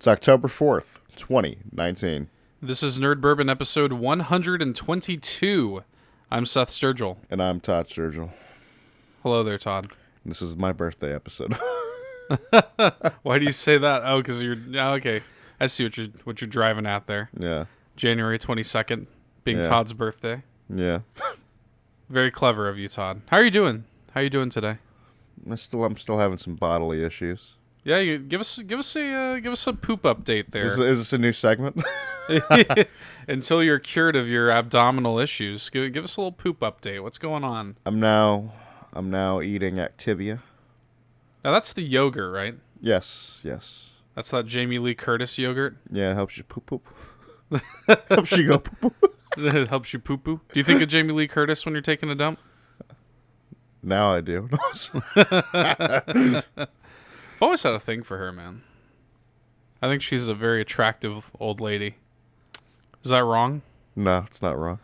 It's October 4th, 2019. This is Nerd Bourbon episode 122. I'm Seth Sturgill. And I'm Todd Sturgill. Hello there, Todd. This is my birthday episode. Why do you say that? Oh, because you're... okay. I see what you're driving at there. Yeah. January 22nd, being Yeah. Todd's birthday. Yeah. Very clever of you, Todd. How are you doing? How are you doing today? I'm still having some bodily issues. Yeah, give us a poop update there. Is this a new segment? Until you're cured of your abdominal issues, give us a little poop update. What's going on? I'm now eating Activia. Now that's the yogurt, right? Yes. That's that Jamie Lee Curtis yogurt. Yeah, it helps you poop. Helps you go poop. It helps you poo poo. Do you think of Jamie Lee Curtis when you're taking a dump? Now I do. I've always had a thing for her, man. I think she's a very attractive old lady. Is that wrong? No, it's not wrong.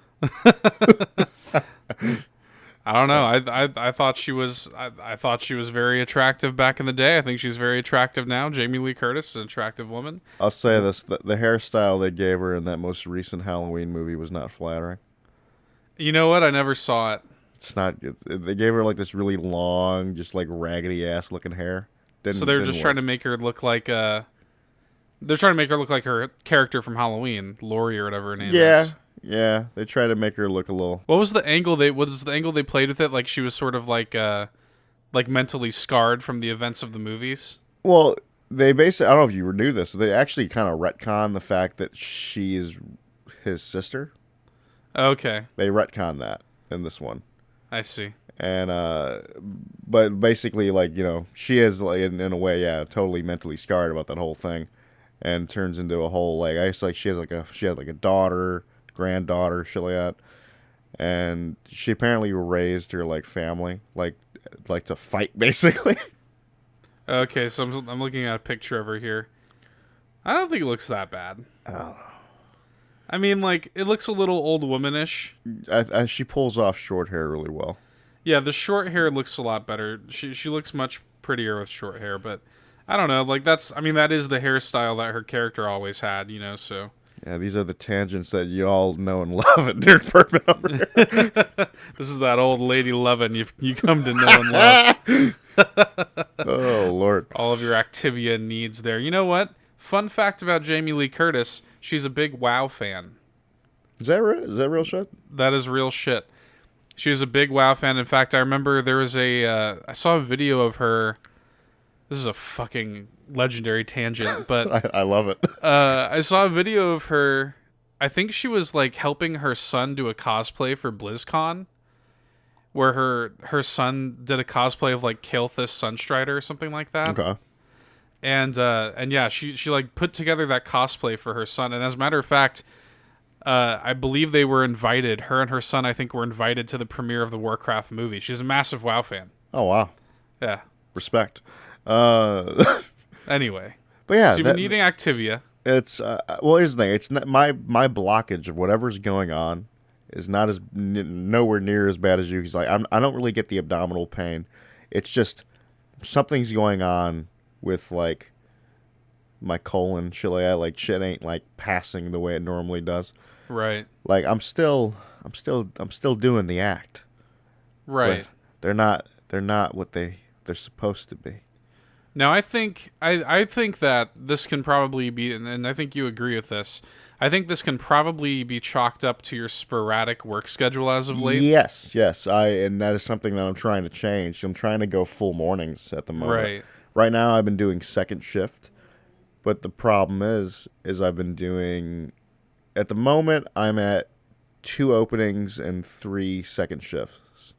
I don't know. I thought she was I thought she was very attractive back in the day. I think she's very attractive now. Jamie Lee Curtis is an attractive woman. I'll say this: the hairstyle they gave her in that most recent Halloween movie was not flattering. You know what? I never saw it. It's not. They gave her like this really long, just like raggedy ass looking hair. So they're just trying to make her look like they're trying to make her look like her character from Halloween, Laurie or whatever her name is. Yeah. They try to make her look a little. What was the angle they played with it? Like she was sort of like mentally scarred from the events of the movies. Well, they basically, I don't know if you knew this, they actually kind of retcon the fact that she is his sister. Okay. They retcon that in this one. I see. And but basically, like, you know, she is like in a way, yeah, totally mentally scarred about that whole thing, and turns into a whole like I guess like she had like a daughter, granddaughter, shit like that, and she apparently raised her like family like to fight basically. Okay, so I'm looking at a picture of her here. I don't think it looks that bad. Oh. I mean, like, it looks a little old womanish. She pulls off short hair really well. Yeah, the short hair looks a lot better. She looks much prettier with short hair, but I don't know. Like, that is the hairstyle that her character always had, you know, so. Yeah, these are the tangents that you all know and love at Nerd Bourbon over here. This is that old lady loving you come to know and love. Oh, Lord. All of your Activia needs there. You know what? Fun fact about Jamie Lee Curtis, she's a big WoW fan. Is that real? Is that real shit? That is real shit. She's a big WoW fan. In fact, I remember there was I saw a video of her. This is a fucking legendary tangent, but I love it. I saw a video of her. I think she was like helping her son do a cosplay for BlizzCon, where her son did a cosplay of like Kael'thas Sunstrider or something like that. Okay. And yeah, she like put together that cosplay for her son. And as a matter of fact, I believe they were invited. Her and her son, I think, were invited to the premiere of the Warcraft movie. She's a massive WoW fan. Oh, wow. Yeah. Respect. Anyway. But yeah, so you've been eating Activia. It's well, here's the thing. It's not, my blockage of whatever's going on is not as nowhere near as bad as you. He's like, I don't really get the abdominal pain. It's just something's going on with like my colon, shit like that. Like shit ain't like passing the way it normally does. Right. Like I'm still doing the act. Right. But they're not what they're supposed to be. Now I think that this can probably be, and I think you agree with this. I think this can probably be chalked up to your sporadic work schedule as of late. Yes. And that is something that I'm trying to change. I'm trying to go full mornings at the moment. Right. Right now, I've been doing second shift, but the problem is I've been doing. At the moment, I'm at 2 openings and 3 second shifts.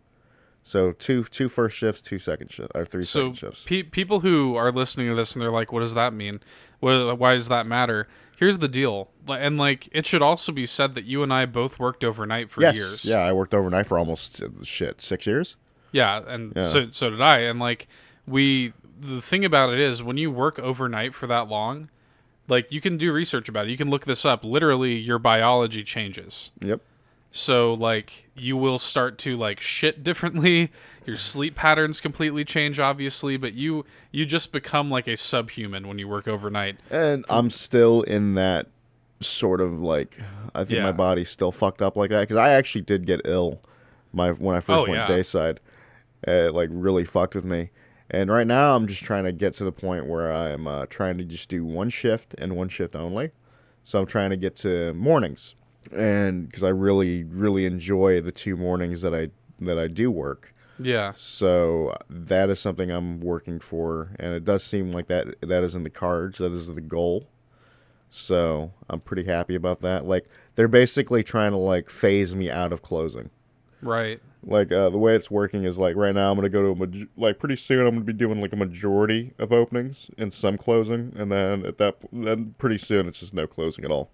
So two first shifts, 2 second shifts, or 3 second shifts. People who are listening to this and they're like, "What does that mean? Why does that matter?" Here's the deal, and like it should also be said that you and I both worked overnight for years. Yeah, I worked overnight for almost 6 years. Yeah, and so did I, and like the thing about it is when you work overnight for that long, like you can do research about it. You can look this up. Literally, your biology changes. Yep. So like you will start to like shit differently. Your sleep patterns completely change, obviously, but you just become like a subhuman when you work overnight. And I'm still in that sort of like, I think my Yeah. body's still fucked up like that because I actually did get ill when I first Oh went yeah. dayside. It like really fucked with me. And right now I'm just trying to get to the point where I'm trying to just do one shift and one shift only. So I'm trying to get to mornings, and because I really really enjoy the 2 mornings that I do work. Yeah. So that is something I'm working for, and it does seem like that is in the cards. That is the goal. So I'm pretty happy about that. Like they're basically trying to like phase me out of closing. Right. Like the way it's working is like right now I'm gonna go to like pretty soon I'm gonna be doing like a majority of openings and some closing, and then then pretty soon it's just no closing at all.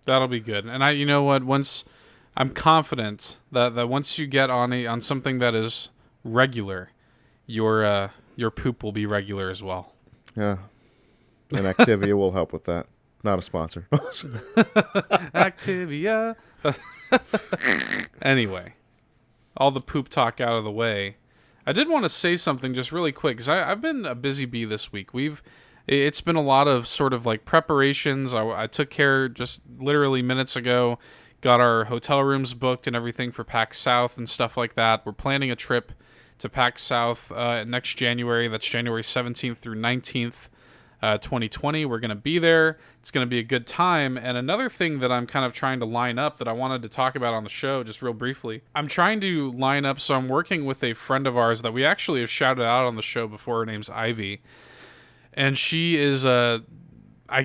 That'll be good. And you know what, once I'm confident that once you get on something that is regular, your poop will be regular as well. Yeah, and Activia will help with that. Not a sponsor. Activia. Anyway, all the poop talk out of the way. I did want to say something just really quick because I've been a busy bee this week. It's been a lot of sort of like preparations. I took care just literally minutes ago, got our hotel rooms booked and everything for PAX South and stuff like that. We're planning a trip to PAX South next January. That's January 17th through 19th. 2020. We're going to be there. It's going to be a good time. And another thing that I'm kind of trying to line up that I wanted to talk about on the show just real briefly. I'm trying to line up, so I'm working with a friend of ours that we actually have shouted out on the show before. Her name's Ivy. And she is I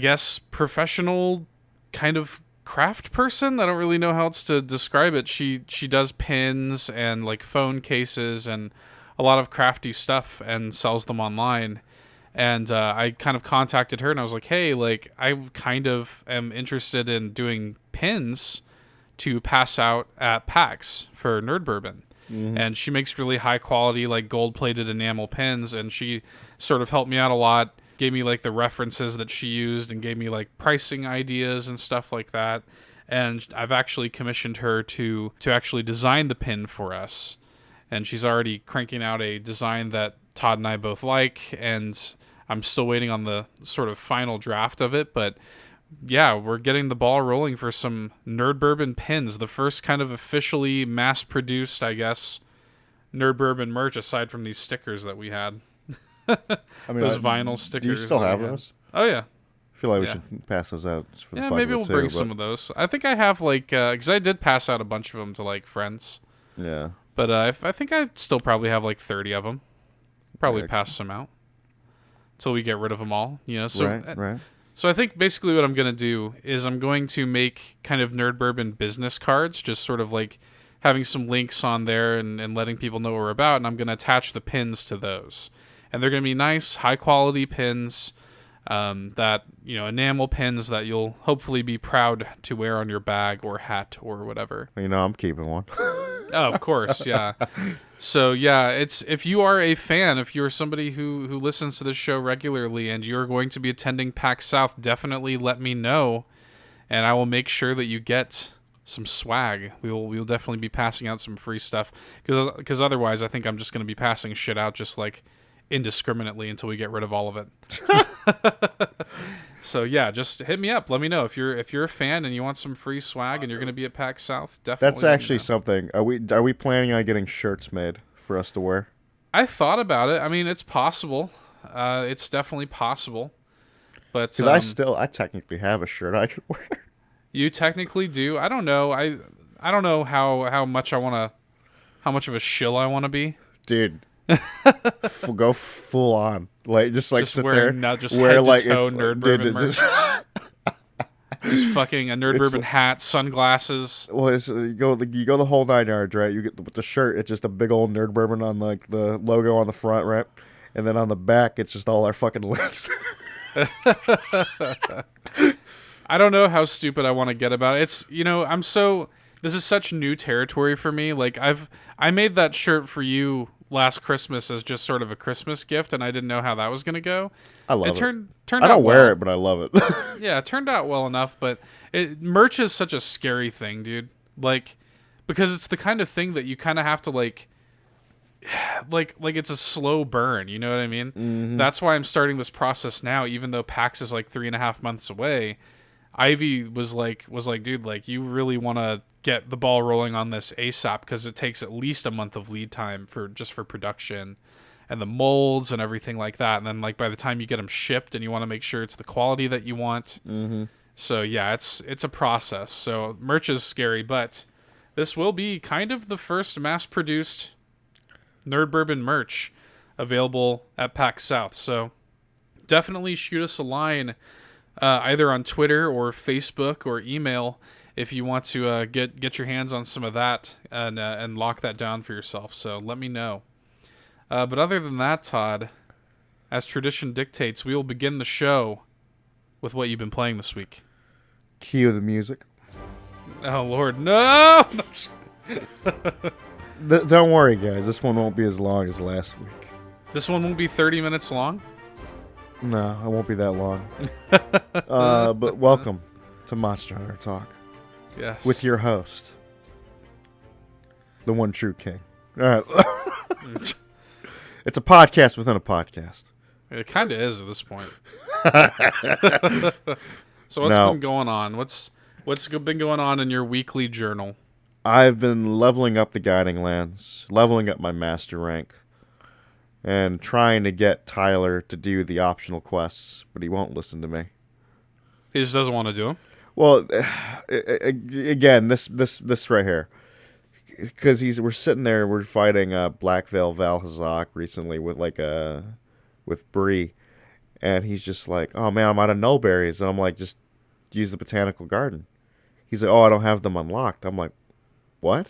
guess, professional kind of craft person. I don't really know how else to describe it. She does pins and like phone cases and a lot of crafty stuff and sells them online. And I kind of contacted her and I was like, hey, like I kind of am interested in doing pins to pass out at PAX for Nerd Bourbon. Mm-hmm. And she makes really high quality, like gold plated enamel pins. And she sort of helped me out a lot, gave me like the references that she used and gave me like pricing ideas and stuff like that. And I've actually commissioned her to actually design the pin for us. And she's already cranking out a design that Todd and I both like, and I'm still waiting on the sort of final draft of it, but yeah, we're getting the ball rolling for some Nerd Bourbon pins, the first kind of officially mass-produced, I guess, Nerd Bourbon merch, aside from these stickers that we had. I mean, those vinyl stickers. Do you still have those? Oh, yeah. I feel like we should pass those out for the fuck maybe of it we'll too, bring some of those. I think I have, like, because I did pass out a bunch of them to, like, friends. Yeah. But I think I still probably have, like, 30 of them. Probably pass some out until we get rid of them all, you know. So, right. So I think basically what I'm going to do is I'm going to make kind of Nerd Bourbon business cards, just sort of like having some links on there and letting people know what we're about, and I'm going to attach the pins to those. And they're going to be nice, high-quality pins, that, you know, enamel pins that you'll hopefully be proud to wear on your bag or hat or whatever. You know, I'm keeping one. Oh, of course, yeah. So, yeah, it's if you are a fan, if you're somebody who listens to this show regularly and you're going to be attending PAX South, definitely let me know, and I will make sure that you get some swag. We'll definitely be passing out some free stuff, because otherwise I think I'm just going to be passing shit out just like indiscriminately until we get rid of all of it. So yeah, just hit me up. Let me know if you're a fan and you want some free swag and you're going to be at PAX South. Definitely. That's actually something. Are we planning on getting shirts made for us to wear? I thought about it. I mean, it's possible. It's definitely possible. But because I technically have a shirt I could wear. You technically do. I don't know. I don't know how much how much of a shill I want to be, dude. Go full on, like just sit wear, there, just wear head like to toe it's Nerd dude, Bourbon merch. Just fucking a Nerd Bourbon hat, sunglasses. Well, you go the whole 9 yards, right? You get with the shirt, it's just a big old Nerd Bourbon on like the logo on the front, right? And then on the back, it's just all our fucking links. I don't know how stupid I want to get about it. It's, you know, this is such new territory for me. Like I made that shirt for you last Christmas as just sort of a Christmas gift, and I didn't know how that was going to go. I love it. Turned I don't wear it, but I love it. Yeah, it turned out well enough, but merch is such a scary thing, dude. like, because it's the kind of thing that you kind of have to like it's a slow burn. You know what I mean? Mm-hmm. That's why I'm starting this process now, even though PAX is like 3.5 months away. Ivy was like, dude, like, you really want to get the ball rolling on this ASAP, because it takes at least a month of lead time for production and the molds and everything like that. And then like by the time you get them shipped, and you want to make sure it's the quality that you want. Mm-hmm. So yeah, it's a process. So merch is scary, but this will be kind of the first mass-produced Nerd Bourbon merch available at PAX South. So definitely shoot us a line, either on Twitter or Facebook or email, if you want to get your hands on some of that and lock that down for yourself. So let me know. But other than that, Todd, as tradition dictates, we will begin the show with what you've been playing this week. Cue the music. Oh, Lord, no! Don't worry, guys. This one won't be as long as last week. This one won't be 30 minutes long? No, it won't be that long. But welcome to Monster Hunter Talk. Yes. With your host, the one true king. All right. It's a podcast within a podcast. It kind of is at this point. So what's been going on? What's been going on in your weekly journal? I've been leveling up the guiding lands, leveling up my master rank, and trying to get Tyler to do the optional quests, but he won't listen to me. He just doesn't want to do them? Well, again, this right here, because we're sitting there, we're fighting Black Veil Valhazak recently with Bree, and he's just like, oh man, I'm out of nullberries, and I'm like, just use the botanical garden. He's like, oh, I don't have them unlocked. I'm like, what?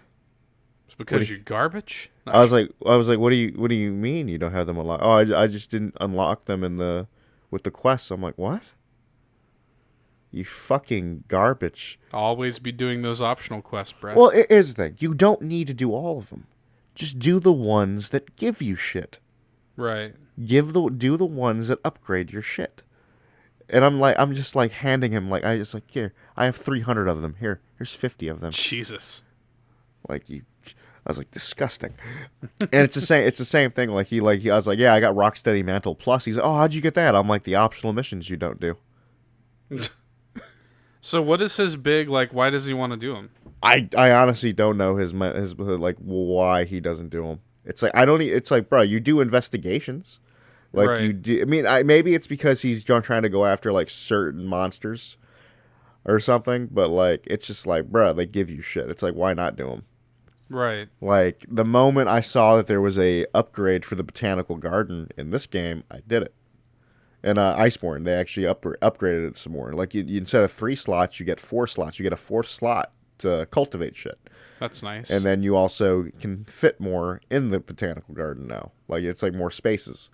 It's because you're garbage? I was like, what do you mean you don't have them unlocked? Oh, I just didn't unlock them with the quests. I'm like, what? You fucking garbage. Always be doing those optional quests, Brett. Well, here's the thing. You don't need to do all of them. Just do the ones that give you shit. Right. Do the ones that upgrade your shit. And I'm just like handing him, like, here, I have 300 of them. Here's 50 of them. Jesus. Like, I was like, disgusting. And it's the same thing. I was like, yeah, I got Rocksteady Mantle Plus. He's like, oh, how'd you get that? I'm like, the optional missions you don't do. So what is his big, like, why does he want to do them? I honestly don't know his like, why he doesn't do them. It's like, it's like, bro, you do investigations. Like, right. You do, I mean, maybe it's because he's trying to go after, like, certain monsters or something, but, like, it's just like, bro, they give you shit. It's like, why not do them? Right. Like, the moment I saw that there was a upgrade for the botanical garden in this game, I did it. And Iceborne, they actually upgraded it some more. Like, you instead of 3 slots, you get 4 slots. You get a 4th slot to cultivate shit. That's nice. And then you also can fit more in the botanical garden now. Like, it's like more spaces.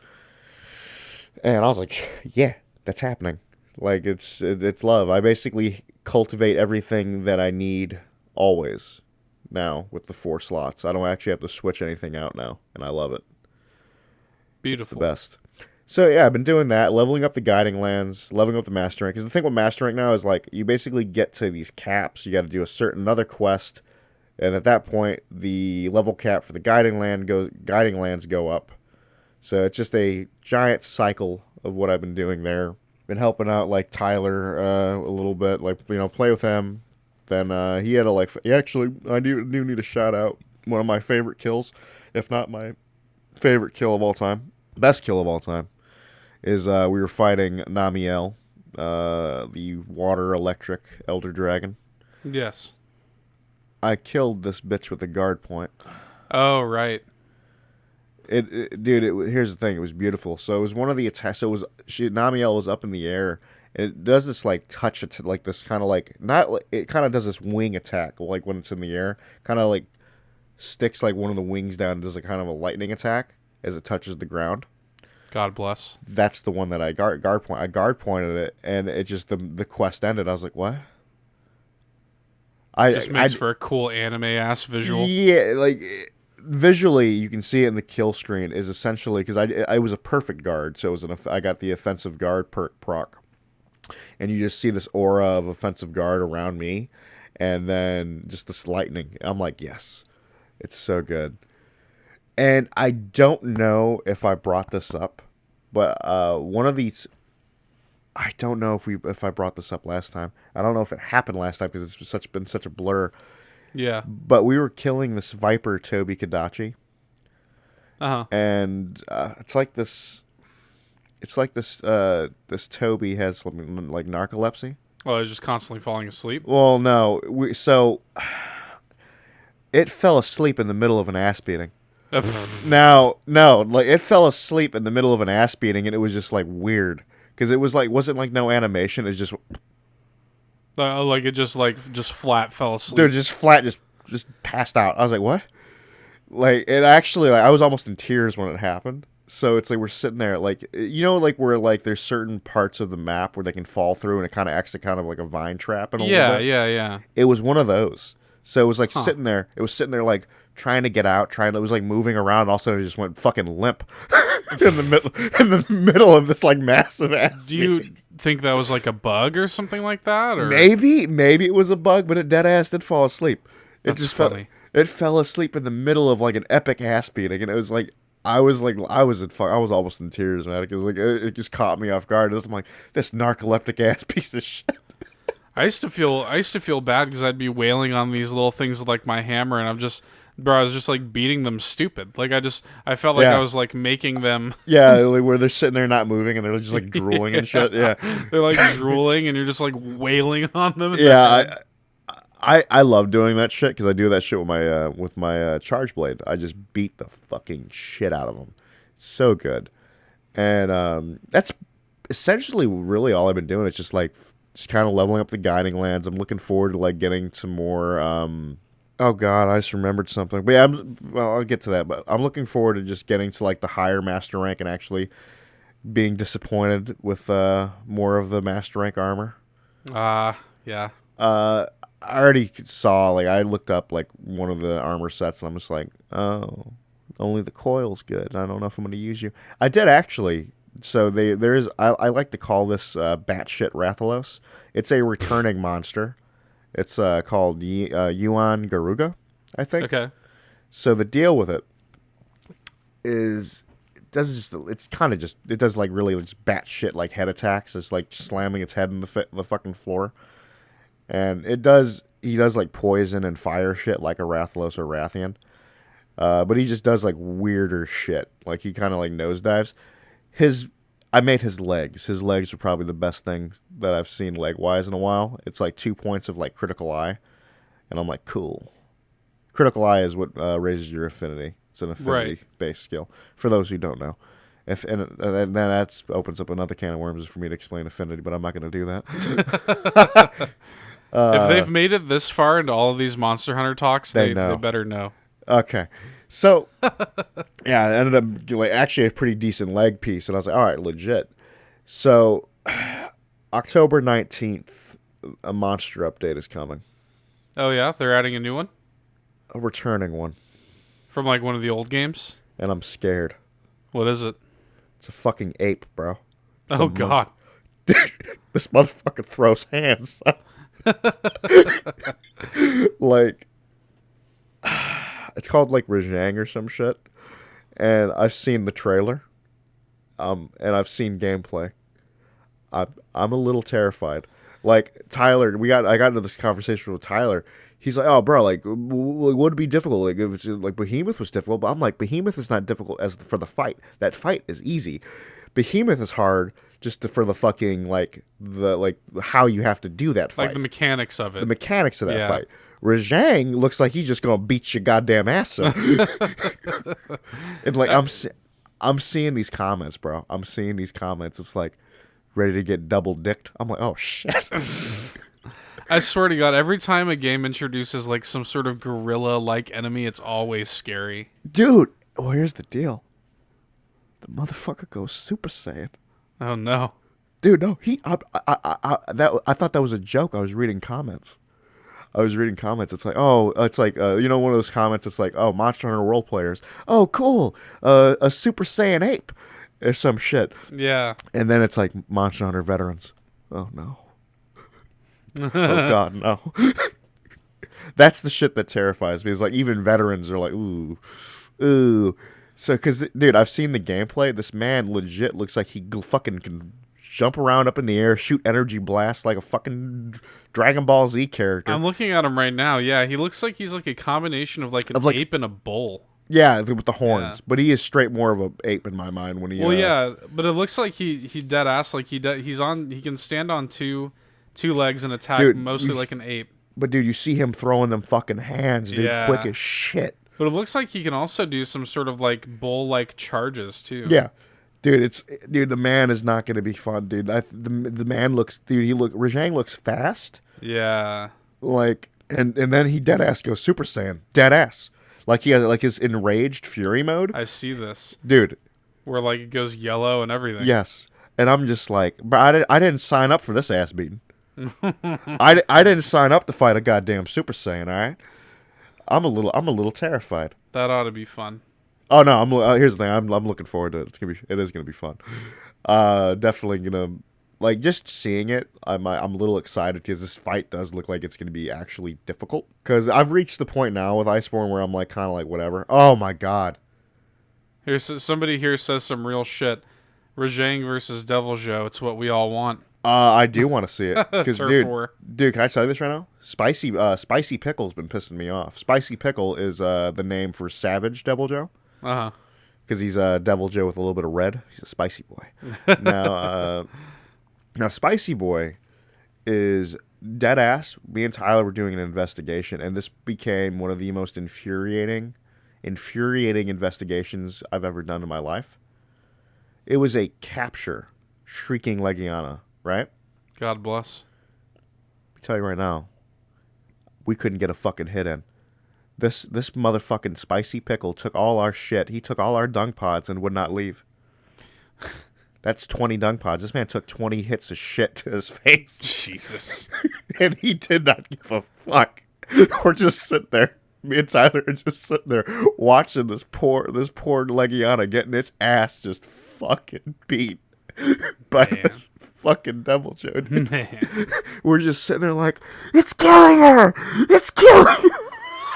And I was like, yeah, that's happening. Like, it's love. I basically cultivate everything that I need always now with the 4 slots. I don't actually have to switch anything out now, and I love it. Beautiful. It's the best. So, yeah, I've been doing that, leveling up the guiding lands, leveling up the master rank. Because the thing with master rank now is, like, you basically get to these caps. You got to do another quest. And at that point, the level cap for the guiding lands go up. So it's just a giant cycle of what I've been doing there. Been helping out, like, Tyler a little bit. Like, you know, play with him. Then he had I do need to shout out one of my favorite kills, if not my favorite kill of all time. Best kill of all time. Is we were fighting Namiel, the water electric elder dragon. Yes. I killed this bitch with a guard point. Oh, right. Here's the thing. It was beautiful. So it was one of the attacks. So Namiel was up in the air, and it does this like touch it, like this kind of like not. It kind of does this wing attack, like when it's in the air, kind of like sticks like one of the wings down and does a kind of a lightning attack as it touches the ground. God bless. That's the one that I guard pointed it, and it just the quest ended. I was like, what? Just makes for a cool anime ass visual. Yeah, like visually, you can see it in the kill screen. Is essentially because I was a perfect guard, so I got the offensive guard proc, and you just see this aura of offensive guard around me, and then just this lightning. I'm like, yes, it's so good. And I don't know if I brought this up, but one of these, I don't know if I brought this up last time. I don't know if it happened last time because it's been such a blur. Yeah. But we were killing this Viper Toby Kadachi, and it's like this. It's like this Toby has like narcolepsy. Well, I was just constantly falling asleep. Well, no, so it fell asleep in the middle of an ass beating. Now, no, like it fell asleep in the middle of an ass beating, and it was just like weird because it was like wasn't like no animation. It's just Like it just flat fell asleep. dude, just flat, just passed out. I was like, what? Like it actually, like I was almost in tears when it happened. So it's like we're sitting there, like like where like there's certain parts of the map where they can fall through, and it kind of acts kind of like a vine trap in a little bit. Yeah. It was one of those. So it was like sitting there. It was sitting there like trying to get out, it was like moving around. And all of a sudden, it just went fucking limp in the middle of this like massive ass. Do you think that was like a bug or something like that? Or maybe it was a bug, but it dead ass did fall asleep. That's just funny. It fell asleep in the middle of like an epic ass beating, and it was like. I was almost in tears, man, because like it just caught me off guard. I'm like, this narcoleptic ass piece of shit. I used to feel bad because I'd be wailing on these little things with like my hammer, and I was just like beating them stupid. Like I felt like I was like making them. Yeah, like where they're sitting there not moving, and they're just like drooling and shit. Yeah, they're like drooling, and you're just like wailing on them. Yeah, I love doing that shit because I do that shit with my charge blade. I just beat the fucking shit out of them. It's so good, and that's essentially really all I've been doing. It's just kind of leveling up the guiding lands. I'm looking forward to like getting some more. Oh god, I just remembered something. But yeah, I'll get to that. But I'm looking forward to just getting to like the higher master rank and actually being disappointed with more of the master rank armor. Yeah. I already saw, like, I looked up, like, one of the armor sets, and I'm just like, oh, only the coil's good. I don't know if I'm going to use you. I did, actually. So, I like to call this batshit Rathalos. It's a returning monster. It's called Yuan Garuga, I think. Okay. So, the deal with it is, it does, like, really just batshit, like, head attacks. It's, like, slamming its head in the fucking floor. And he does like poison and fire shit like a Rathalos or Rathian. But he just does like weirder shit. Like he kind of like nosedives. I made his legs. His legs are probably the best thing that I've seen leg-wise in a while. It's like 2 points of like critical eye. And I'm like, cool. Critical eye is what raises your affinity. It's an affinity-based skill. For those who don't know. And then that opens up another can of worms for me to explain affinity, but I'm not going to do that. If they've made it this far into all of these Monster Hunter talks, they better know. Okay. So, yeah, it ended up like, actually a pretty decent leg piece, and I was like, all right, legit. So, October 19th, a monster update is coming. Oh, yeah? They're adding a new one? A returning one. From, like, one of the old games? And I'm scared. What is it? It's a fucking ape, bro. Oh, God. This motherfucker throws hands. Like, it's called like Rajang or some shit, and I've seen the trailer, and I've seen gameplay. I'm a little terrified. Like Tyler, I got into this conversation with Tyler. He's like, "Oh, bro, like, would it be difficult? Like, if it's like Behemoth was difficult." But I'm like, Behemoth is not difficult for the fight. That fight is easy. Behemoth is hard for the fucking how you have to do that fight. Like the mechanics of it. The mechanics of that fight. Rajang looks like he's just gonna beat your goddamn ass up. And like I'm seeing these comments, bro. I'm seeing these comments. It's like ready to get double dicked. I'm like, oh shit. I swear to God, every time a game introduces like some sort of gorilla-like enemy, it's always scary. Dude, well, here's the deal. The motherfucker goes Super Saiyan. Oh no, dude! No, I thought that was a joke. I was reading comments. It's like, oh, it's like one of those comments. It's like, oh, Monster Hunter World players. Oh, cool. A Super Saiyan ape, or some shit. Yeah. And then it's like Monster Hunter veterans. Oh no. Oh God, no. That's the shit that terrifies me. Is like even veterans are like, ooh, ooh. So, because dude, I've seen the gameplay. This man legit looks like he fucking can jump around up in the air, shoot energy blasts like a fucking Dragon Ball Z character. I'm looking at him right now. Yeah, he looks like he's like a combination of like an ape and a bull. Yeah, with the Yeah. horns. But he is straight more of a ape in my mind when he. Well, yeah, but it looks like he dead ass like he's on. He can stand on two legs and attack Dude, mostly like an ape. But dude, you see him throwing them fucking hands, dude, Yeah. quick as shit. But it looks like he can also do some sort of like bull like charges too. Yeah, dude, the man is not going to be fun, dude. The man looks, dude. Rajang looks fast, Yeah. like, and then he dead ass goes Super Saiyan, dead ass, like he has like his enraged fury mode. I see this, dude. Where like it goes yellow and everything. Yes, and I'm just like, bro, I didn't sign up for this ass beating. I didn't sign up to fight a goddamn Super Saiyan. All right, I'm a little terrified. That ought to be fun. Oh no, here's the thing. I'm looking forward to it. It is gonna be fun. Definitely gonna like just seeing it. I'm a little excited because this fight does look like it's gonna be actually difficult. Because I've reached the point now with Iceborne where I'm like kind of like whatever. Oh my god. Here's somebody here says some real shit. Rajang versus Deviljho. It's what we all want. I do want to see it because Turf dude, can I tell you this right now? Spicy Pickle's been pissing me off. Spicy Pickle is the name for Savage Deviljho. Because he's a Deviljho with a little bit of red. He's a spicy boy. Now Spicy Boy is dead ass. Me and Tyler were doing an investigation, and this became one of the most infuriating investigations I've ever done in my life. It was a capture Shrieking Legiana, right? God bless. Let me tell you right now, we couldn't get a fucking hit in. This motherfucking Spicy Pickle took all our shit. He took all our dung pods and would not leave. That's 20 dung pods. This man took 20 hits of shit to his face. Jesus. And he did not give a fuck. We're just sitting there. Me and Tyler are just sitting there watching this poor Legiana getting its ass just fucking beat by this fucking Deviljho. Man. We're just sitting there like, it's killing her! It's killing her!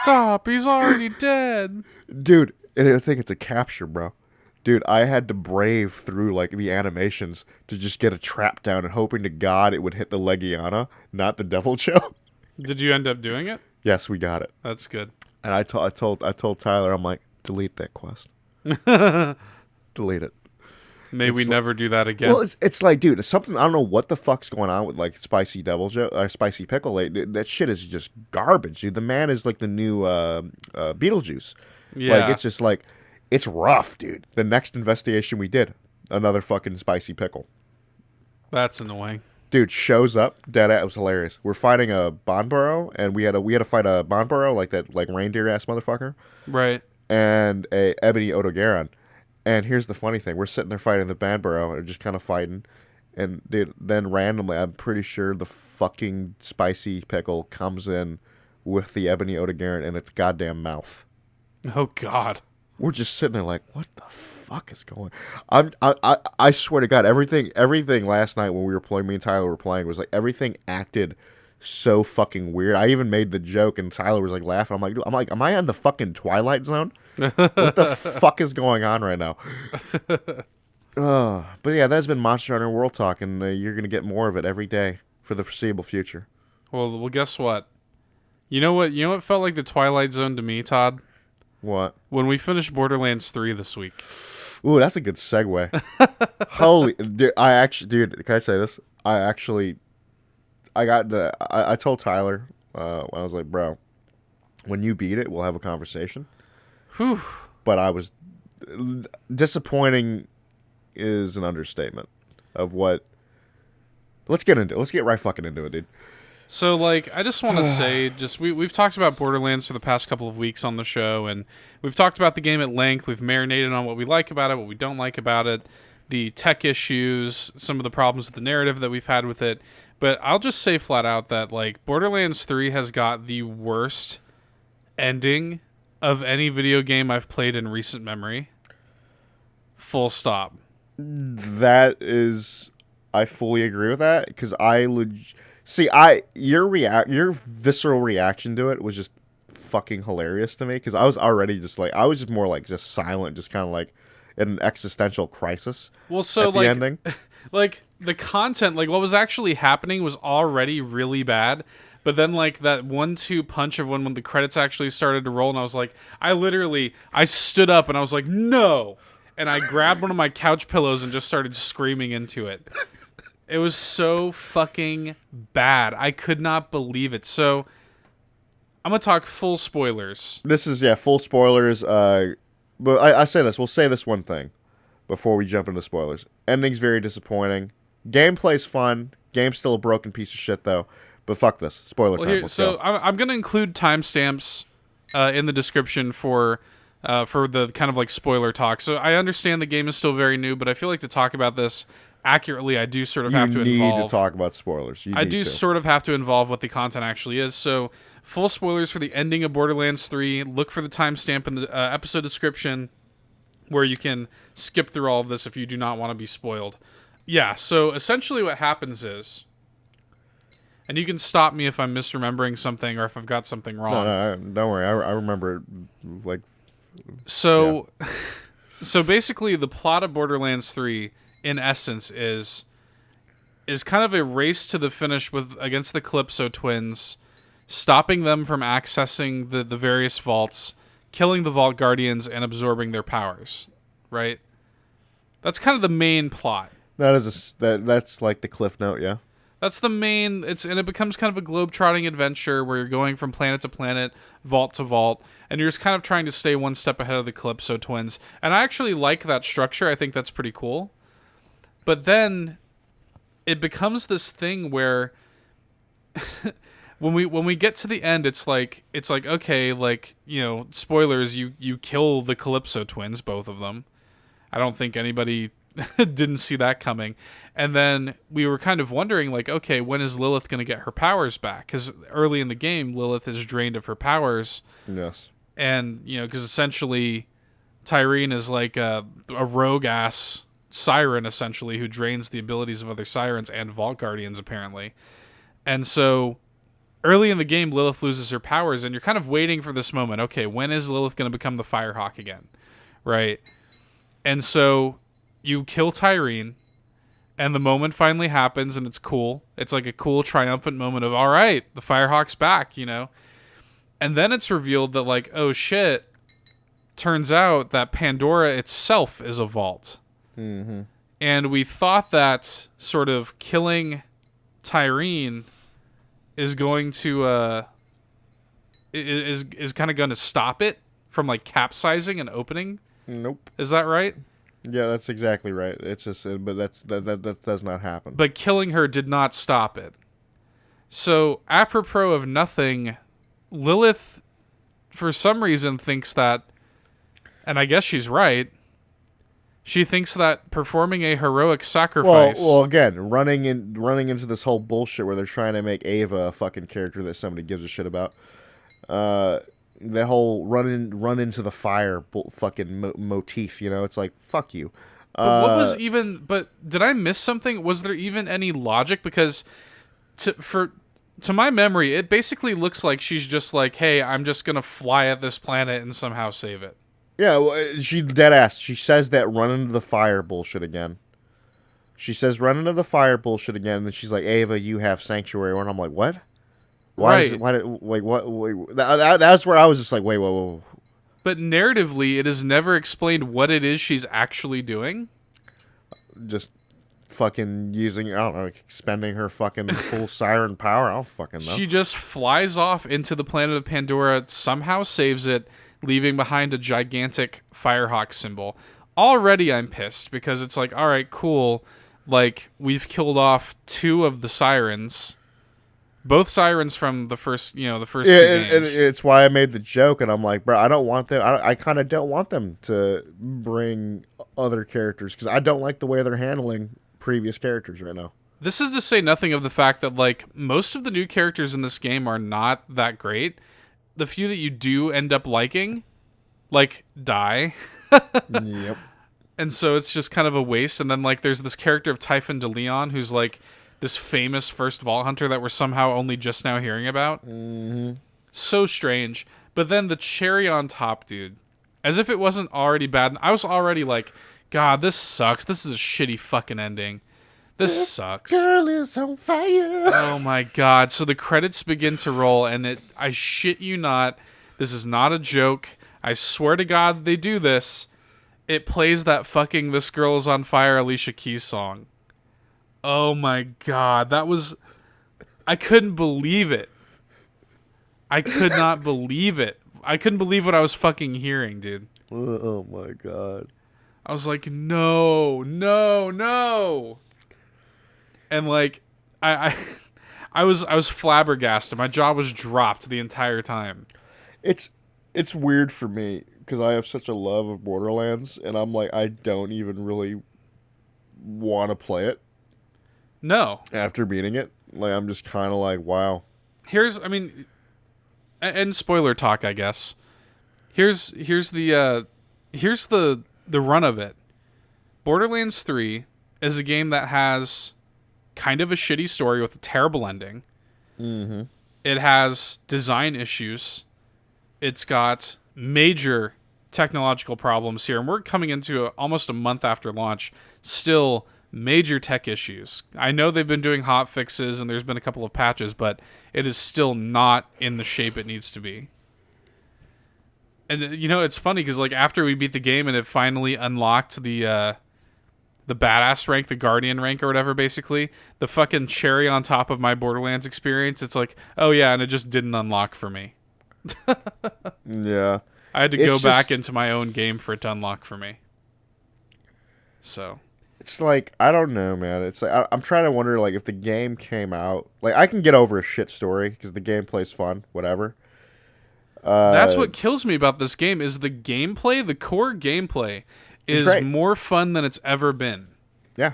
Stop, he's already dead. Dude, and I think it's a capture, bro. Dude, I had to brave through like the animations to just get a trap down and hoping to God it would hit the Legiana, not the Deviljho. Did you end up doing it? Yes, we got it. That's good. And I told Tyler, I'm like, delete that quest. Delete it. May we never do that again. Well, it's like, dude, it's something, I don't know what the fuck's going on with like Spicy Deviljho, Spicy Pickle. That shit is just garbage, dude. The man is like the new Beetlejuice. Yeah. Like, it's just like, it's rough, dude. The next investigation we did, another fucking Spicy Pickle. That's annoying. Dude shows up, dead at. It was hilarious. We're fighting a Bonboro, and we had to fight a Bonboro, like that, like reindeer ass motherfucker, Right. and a Ebony Odogaron. And here's the funny thing: we're sitting there fighting the Bonboro, and just kind of fighting, and dude, then randomly, I'm pretty sure the fucking Spicy Pickle comes in with the Ebony Odogaron in its goddamn mouth. Oh God. We're just sitting there like, what the fuck is going on? I swear to God, everything last night when we were playing, me and Tyler were playing, was like everything acted so fucking weird. I even made the joke and Tyler was like laughing. I'm like, am I on the fucking Twilight Zone? What the fuck is going on right now? But yeah, that's been Monster Hunter World Talk, and you're going to get more of it every day for the foreseeable future. Well, guess what? You know what felt like the Twilight Zone to me, Todd? What? When we finished Borderlands 3 this week. Ooh, that's a good segue. Holy, dude! Dude, can I say this? I told Tyler, I was like, bro, when you beat it, we'll have a conversation. Whew. But I was disappointing is an understatement of what. Let's get right fucking into it, dude. So, like, I just want to say, we've talked about Borderlands for the past couple of weeks on the show, and we've talked about the game at length. We've marinated on what we like about it, what we don't like about it, the tech issues, some of the problems with the narrative that we've had with it. But I'll just say flat out that, like, Borderlands 3 has got the worst ending of any video game I've played in recent memory. Full stop. That is, I fully agree with that, because See, your visceral reaction to it was just fucking hilarious to me because I was already just like I was just more like just silent, just kind of like in an existential crisis Well, so at the like, ending. like the content, like what was actually happening was already really bad. But then like that 1-2 punch of when the credits actually started to roll, and I was like, I stood up and I was like, no, and I grabbed one of my couch pillows and just started screaming into it. It was so fucking bad. I could not believe it. So I'm gonna talk full spoilers. This is full spoilers. But I say this. We'll say this one thing before we jump into spoilers. Ending's very disappointing. Gameplay's fun. Game's still a broken piece of shit though. But fuck this. Spoiler time. Let's go. I'm gonna include timestamps in the description for the kind of like spoiler talk. So I understand the game is still very new, but I feel like to talk about this accurately, I do sort of have to involve. You need to talk about spoilers. I do sort of have to involve what the content actually is. So full spoilers for the ending of Borderlands 3. Look for the timestamp in the episode description where you can skip through all of this if you do not want to be spoiled. Yeah, so essentially what happens is, and you can stop me if I'm misremembering something or if I've got something wrong. No, don't worry. I remember it like... So, so basically the plot of Borderlands 3, in essence, is kind of a race to the finish against the Calypso twins, stopping them from accessing the various vaults, killing the Vault Guardians, and absorbing their powers. Right? That's kind of the main plot. That's like the cliff note, yeah. That's the main. And it becomes kind of a globe-trotting adventure where you're going from planet to planet, vault to vault, and you're just kind of trying to stay one step ahead of the Calypso twins. And I actually like that structure. I think that's pretty cool. But then it becomes this thing where when we get to the end, it's like okay, like, you know, spoilers. You kill the Calypso twins, both of them. I don't think anybody didn't see that coming. And then we were kind of wondering, like, okay, when is Lilith going to get her powers back? Because early in the game, Lilith is drained of her powers. Yes. And, you know, because essentially Tyreen is like a rogue-ass siren, essentially, who drains the abilities of other sirens and Vault Guardians, apparently. And so early in the game, Lilith loses her powers, and you're kind of waiting for this moment. Okay, when is Lilith going to become the Firehawk again? Right? And so you kill Tyreen, and the moment finally happens, and it's cool. It's like a cool, triumphant moment of, all right, the Firehawk's back, you know? And then it's revealed that, like, oh shit, turns out that Pandora itself is a vault. Mm-hmm. And we thought that sort of killing Tyreen is going to, is kind of going to stop it from, like, capsizing and opening. Nope. Is that right? Yeah, that's exactly right. It's just, but that does not happen. But killing her did not stop it. So, apropos of nothing, Lilith, for some reason, thinks that, and I guess she's right, she thinks that performing a heroic sacrifice... Well, again, running into this whole bullshit where they're trying to make Ava a fucking character that somebody gives a shit about. The whole run into the fire fucking motif, you know, it's like, fuck you. But what was even? But did I miss something? Was there even any logic? Because to my memory, it basically looks like she's just like, hey, I'm just gonna fly at this planet and somehow save it. Yeah, well, she dead ass. She says that run into the fire bullshit again. She says run into the fire bullshit again, and then she's like, Ava, you have sanctuary. And I'm like, what? Why? What? That's where I was just like, wait, whoa. But narratively, it is never explained what it is she's actually doing. Just fucking using, I don't know, expending her fucking full siren power. I don't fucking know. She just flies off into the planet of Pandora, somehow saves it, leaving behind a gigantic Firehawk symbol. Already I'm pissed because it's like, all right, cool. Like, we've killed off 2 of the sirens. Both sirens from the first, two games. And it's why I made the joke, and I'm like, bro, I don't want them. I kind of don't want them to bring other characters because I don't like the way they're handling previous characters right now. This is to say nothing of the fact that, like, most of the new characters in this game are not that great. The few that you do end up liking, like, die. Yep. And so it's just kind of a waste. And then, like, there's this character of Typhon de Leon who's, like, this famous first Vault Hunter that we're somehow only just now hearing about. Mm-hmm. So strange. But then the cherry on top, dude, as if it wasn't already bad. I was already like, God, this sucks. This is a shitty fucking ending. This sucks. Girl is on fire. Oh my God. So the credits begin to roll, and I shit you not, this is not a joke. I swear to God they do this. It plays that fucking This Girl Is on Fire Alicia Keys song. Oh my God. I couldn't believe it. I could not believe it. I couldn't believe what I was fucking hearing, dude. Oh my God. I was like, no. And like, I was flabbergasted. My jaw was dropped the entire time. It's weird for me because I have such a love of Borderlands, and I'm like, I don't even really want to play it. No. After beating it, like I'm just kind of like, wow. And spoiler talk, I guess. Here's the run of it. Borderlands 3 is a game that has kind of a shitty story with a terrible ending. Mm-hmm. It has design issues. It's got major technological problems here, and we're coming into almost a month after launch. Still major tech issues. I know they've been doing hot fixes and there's been a couple of patches, but it is still not in the shape it needs to be. And it's funny because like after we beat the game and it finally unlocked the badass rank, the Guardian rank or whatever, basically the fucking cherry on top of my Borderlands experience, it's like, oh yeah, and it just didn't unlock for me. Yeah, I had to go back into my own game for it to unlock for me. So it's like, I don't know, man. It's like I'm trying to wonder, like, if the game came out, like, I can get over a shit story because the gameplay's fun, whatever. That's what kills me about this game is the gameplay. The core gameplay is more fun than it's ever been. Yeah,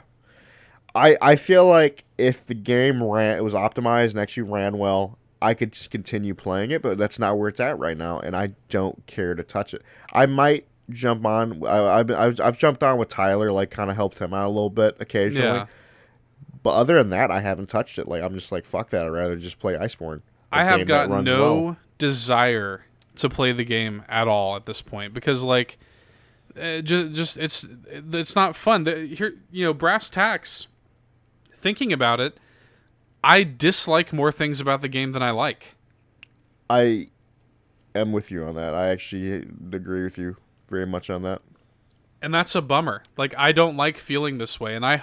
I feel like if the game it was optimized and actually ran well, I could just continue playing it, but that's not where it's at right now, and I don't care to touch it. I might jump on. I've jumped on with Tyler, like kind of helped him out a little bit occasionally. Yeah. But other than that, I haven't touched it. Like I'm just like, fuck that. I'd rather just play Iceborne. I have got no desire to play the game at all at this point because like, just it's not fun. Here, brass tacks. Thinking about it, I dislike more things about the game than I like. I am with you on that. I actually agree with you very much on that. And that's a bummer. Like, I don't like feeling this way. And I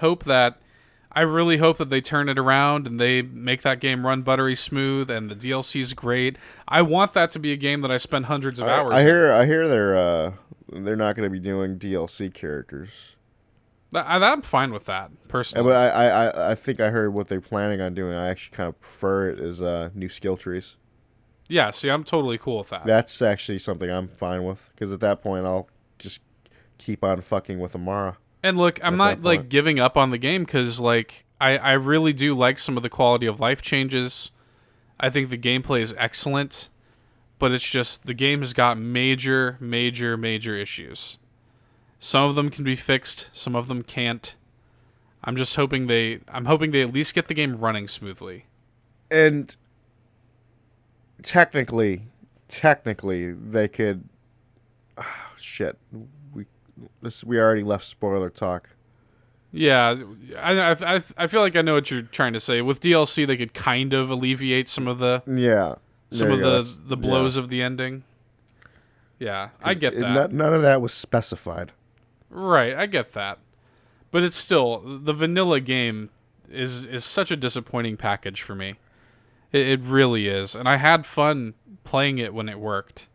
really hope that they turn it around and they make that game run buttery smooth and the DLC's great. I want that to be a game that I spend hundreds of hours I hear they're not going to be doing DLC characters. I'm fine with that, personally. But I think I heard what they're planning on doing. I actually kind of prefer it as new skill trees. Yeah, see, I'm totally cool with that. That's actually something I'm fine with, because at that point, I'll just keep on fucking with Amara. And look, I'm not, like, giving up on the game, because, like, I really do like some of the quality of life changes. I think the gameplay is excellent, but it's just, the game has got major, major, major issues. Some of them can be fixed, some of them can't. I'm hoping they at least get the game running smoothly. And technically they could. Oh, shit, we already left spoiler talk. Yeah, I feel like I know what you're trying to say. With DLC, they could kind of alleviate some of the the blows of the ending. Yeah, I get that. None of that was specified. Right, I get that. But it's still, the vanilla game is such a disappointing package for me. It really is. And I had fun playing it when it worked.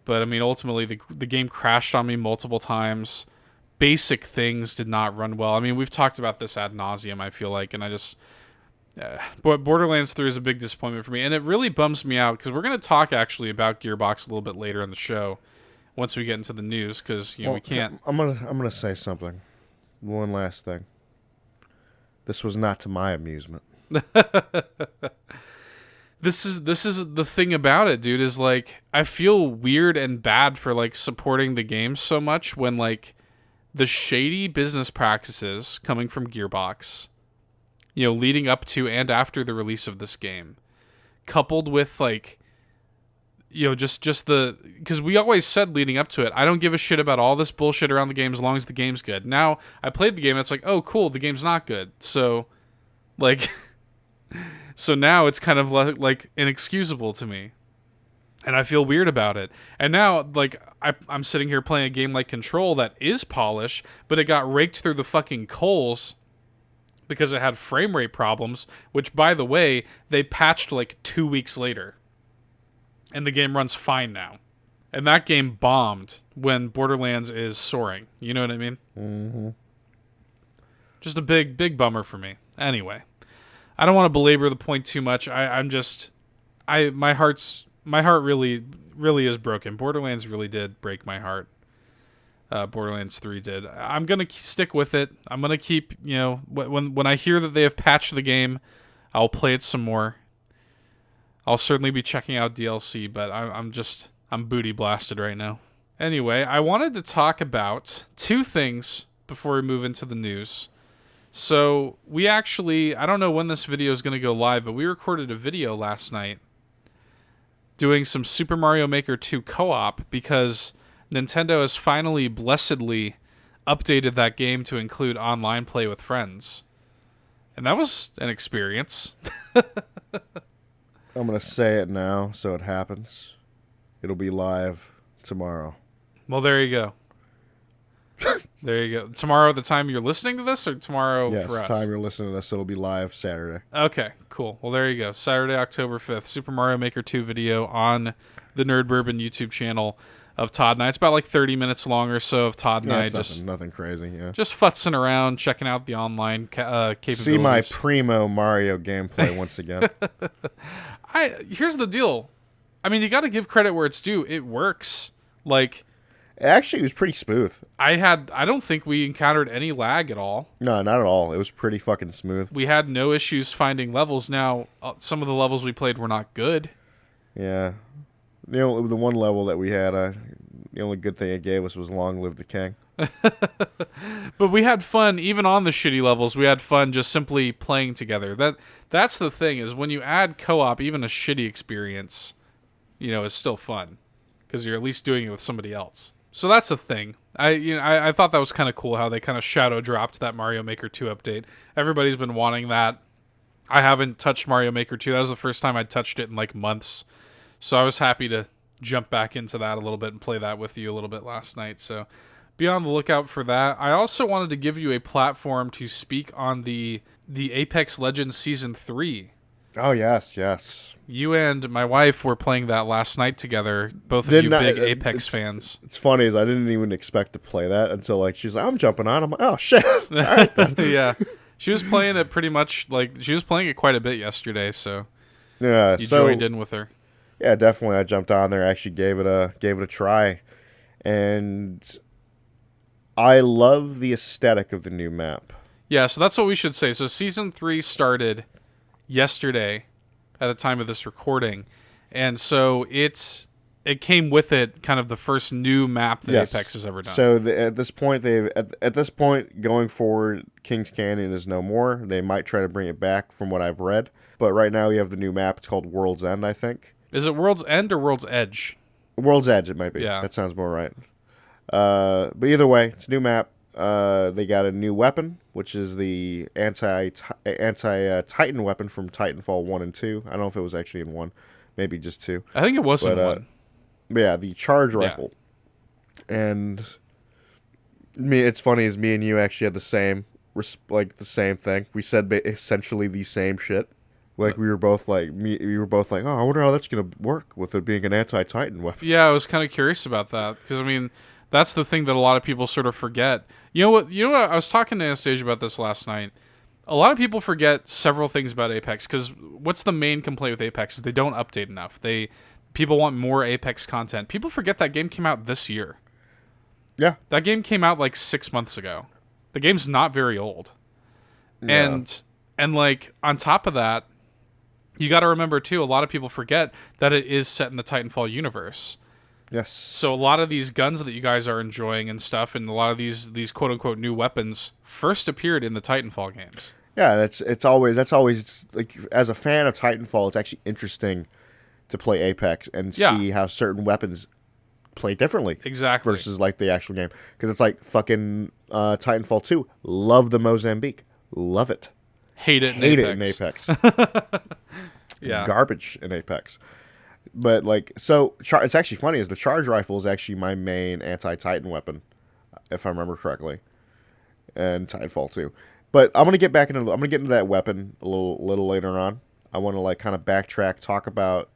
But, I mean, ultimately, the game crashed on me multiple times. Basic things did not run well. I mean, we've talked about this ad nauseum, I feel like, and I just... Borderlands 3 is a big disappointment for me, and it really bums me out, because we're going to talk, actually, about Gearbox a little bit later in the show, once we get into the news, because, we can't... I'm gonna say something. One last thing. This was not to my amusement. This is the thing about it, dude, is, like, I feel weird and bad for, like, supporting the game so much when, like, the shady business practices coming from Gearbox leading up to and after the release of this game, coupled with like, just the, because we always said leading up to it, I don't give a shit about all this bullshit around the game as long as the game's good. Now I played the game and it's like, oh cool, the game's not good. So like, so now it's kind of like inexcusable to me. And I feel weird about it. And now, like, I'm sitting here playing a game like Control that is polished, but it got raked through the fucking coals because it had frame rate problems, which, by the way, they patched like 2 weeks later. And the game runs fine now. And that game bombed when Borderlands is soaring. You know what I mean? Mm-hmm. Just a big, big bummer for me. Anyway, I don't want to belabor the point too much. My heart really, really is broken. Borderlands really did break my heart. Borderlands 3 did. I'm going to stick with it. I'm going to keep, when I hear that they have patched the game, I'll play it some more. I'll certainly be checking out DLC, but I'm booty blasted right now. Anyway, I wanted to talk about two things before we move into the news. So, we actually, I don't know when this video is going to go live, but we recorded a video last night doing some Super Mario Maker 2 co-op because Nintendo has finally blessedly updated that game to include online play with friends. And that was an experience. I'm going to say it now so it happens. It'll be live tomorrow. Well, there you go. There you go. Tomorrow, the time you're listening to this, or tomorrow yes, for us? Yes, time you're listening to this, it'll be live Saturday. Okay, cool. Well, there you go. Saturday, October 5th, Super Mario Maker 2 video on the Nerd Bourbon YouTube channel of Todd and I. It's about like 30 minutes long or so of Todd and I just nothing crazy, yeah. Just futzing around, checking out the online capabilities. See my primo Mario gameplay once again. Here's the deal. I mean, you got to give credit where it's due. It works. Like, actually, it was pretty smooth. I don't think we encountered any lag at all. No, not at all. It was pretty fucking smooth. We had no issues finding levels. Now, some of the levels we played were not good. Yeah. The one level that we had, the only good thing it gave us was Long Live the King. But we had fun, even on the shitty levels. We had fun just simply playing together. That's the thing, is when you add co-op, even a shitty experience, is still fun. Because you're at least doing it with somebody else. So that's the thing. I thought that was kind of cool how they kind of shadow dropped that Mario Maker 2 update. Everybody's been wanting that. I haven't touched Mario Maker 2. That was the first time I'd touched it in like months. So I was happy to jump back into that a little bit and play that with you a little bit last night. So be on the lookout for that. I also wanted to give you a platform to speak on the Apex Legends Season 3. Oh, yes. You and my wife were playing that last night together. Both of you big Apex fans. It's funny, is I didn't even expect to play that until like she's like, I'm jumping on. I'm like, oh shit. All right, then. Yeah. She was playing it pretty much, like, she was playing it quite a bit yesterday, so yeah, you joined in with her. Yeah, definitely. I jumped on there, actually gave it a try. And I love the aesthetic of the new map. Yeah, so that's what we should say. So Season 3 started yesterday at the time of this recording, and so it came with it kind of the first new map that Apex has ever done. So at this point going forward, Kings Canyon is no more. They might try to bring it back from what I've read, but right now we have the new map. It's called World's End, I think. Is it World's End or World's Edge? World's Edge, it might be. Yeah, that sounds more right. But either way, it's a new map. They got a new weapon, which is the anti-Titan weapon from Titanfall 1 and 2. I don't know if it was actually in 1. Maybe just 2. I think it was in 1. But yeah, the charge rifle. Yeah. And it's funny, is me and you actually had the same thing. We said essentially the same shit. Like we were both like, oh, I wonder how that's going to work with it being an anti-Titan weapon. Yeah, I was kind of curious about that. Because, I mean, that's the thing that a lot of people sort of forget. You know what? I was talking to Anastasia about this last night. A lot of people forget several things about Apex. Because what's the main complaint with Apex is they don't update enough. People want more Apex content. People forget that game came out this year. Yeah. That game came out like 6 months ago. The game's not very old. Yeah. And like, on top of that, you got to remember, too, a lot of people forget that it is set in the Titanfall universe. Yes. So a lot of these guns that you guys are enjoying and stuff, and a lot of these quote-unquote new weapons first appeared in the Titanfall games. Yeah, that's always like, as a fan of Titanfall, it's actually interesting to play Apex and Yeah, see how certain weapons play differently exactly. versus like the actual game. Because it's like fucking Titanfall 2. Love the Mozambique. Love it. Hate it in Hate it in Apex. Apex. Yeah. Garbage in Apex. But like, so it's actually funny is the charge rifle is actually my main anti-Titan weapon, if I remember correctly, and Titanfall 2. But I'm gonna get into that weapon a little later on. I want to like kind of backtrack, talk about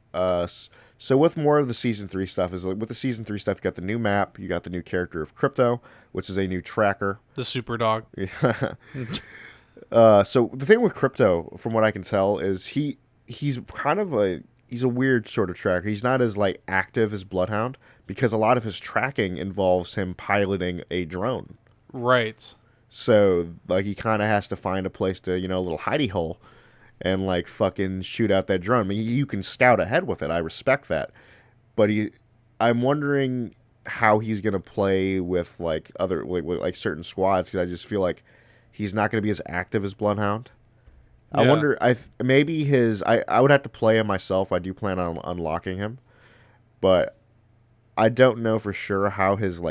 so with more of the season 3 stuff is like with the season 3 stuff, you got the new map, you got the new character of Crypto, which is a new tracker. The super dog. So the thing with Crypto, from what I can tell, is he's kind of he's a weird sort of tracker. He's not as like active as Bloodhound because a lot of his tracking involves him piloting a drone. Right. So like he kind of has to find a place to, a little hidey hole and like fucking shoot out that drone. I mean, you can scout ahead with it. I respect that. But I'm wondering how he's going to play with like other with like certain squads because I just feel like he's not going to be as active as Bloodhound. I Yeah. wonder. Maybe I would have to play him myself. I do plan on unlocking him, but I don't know for sure how his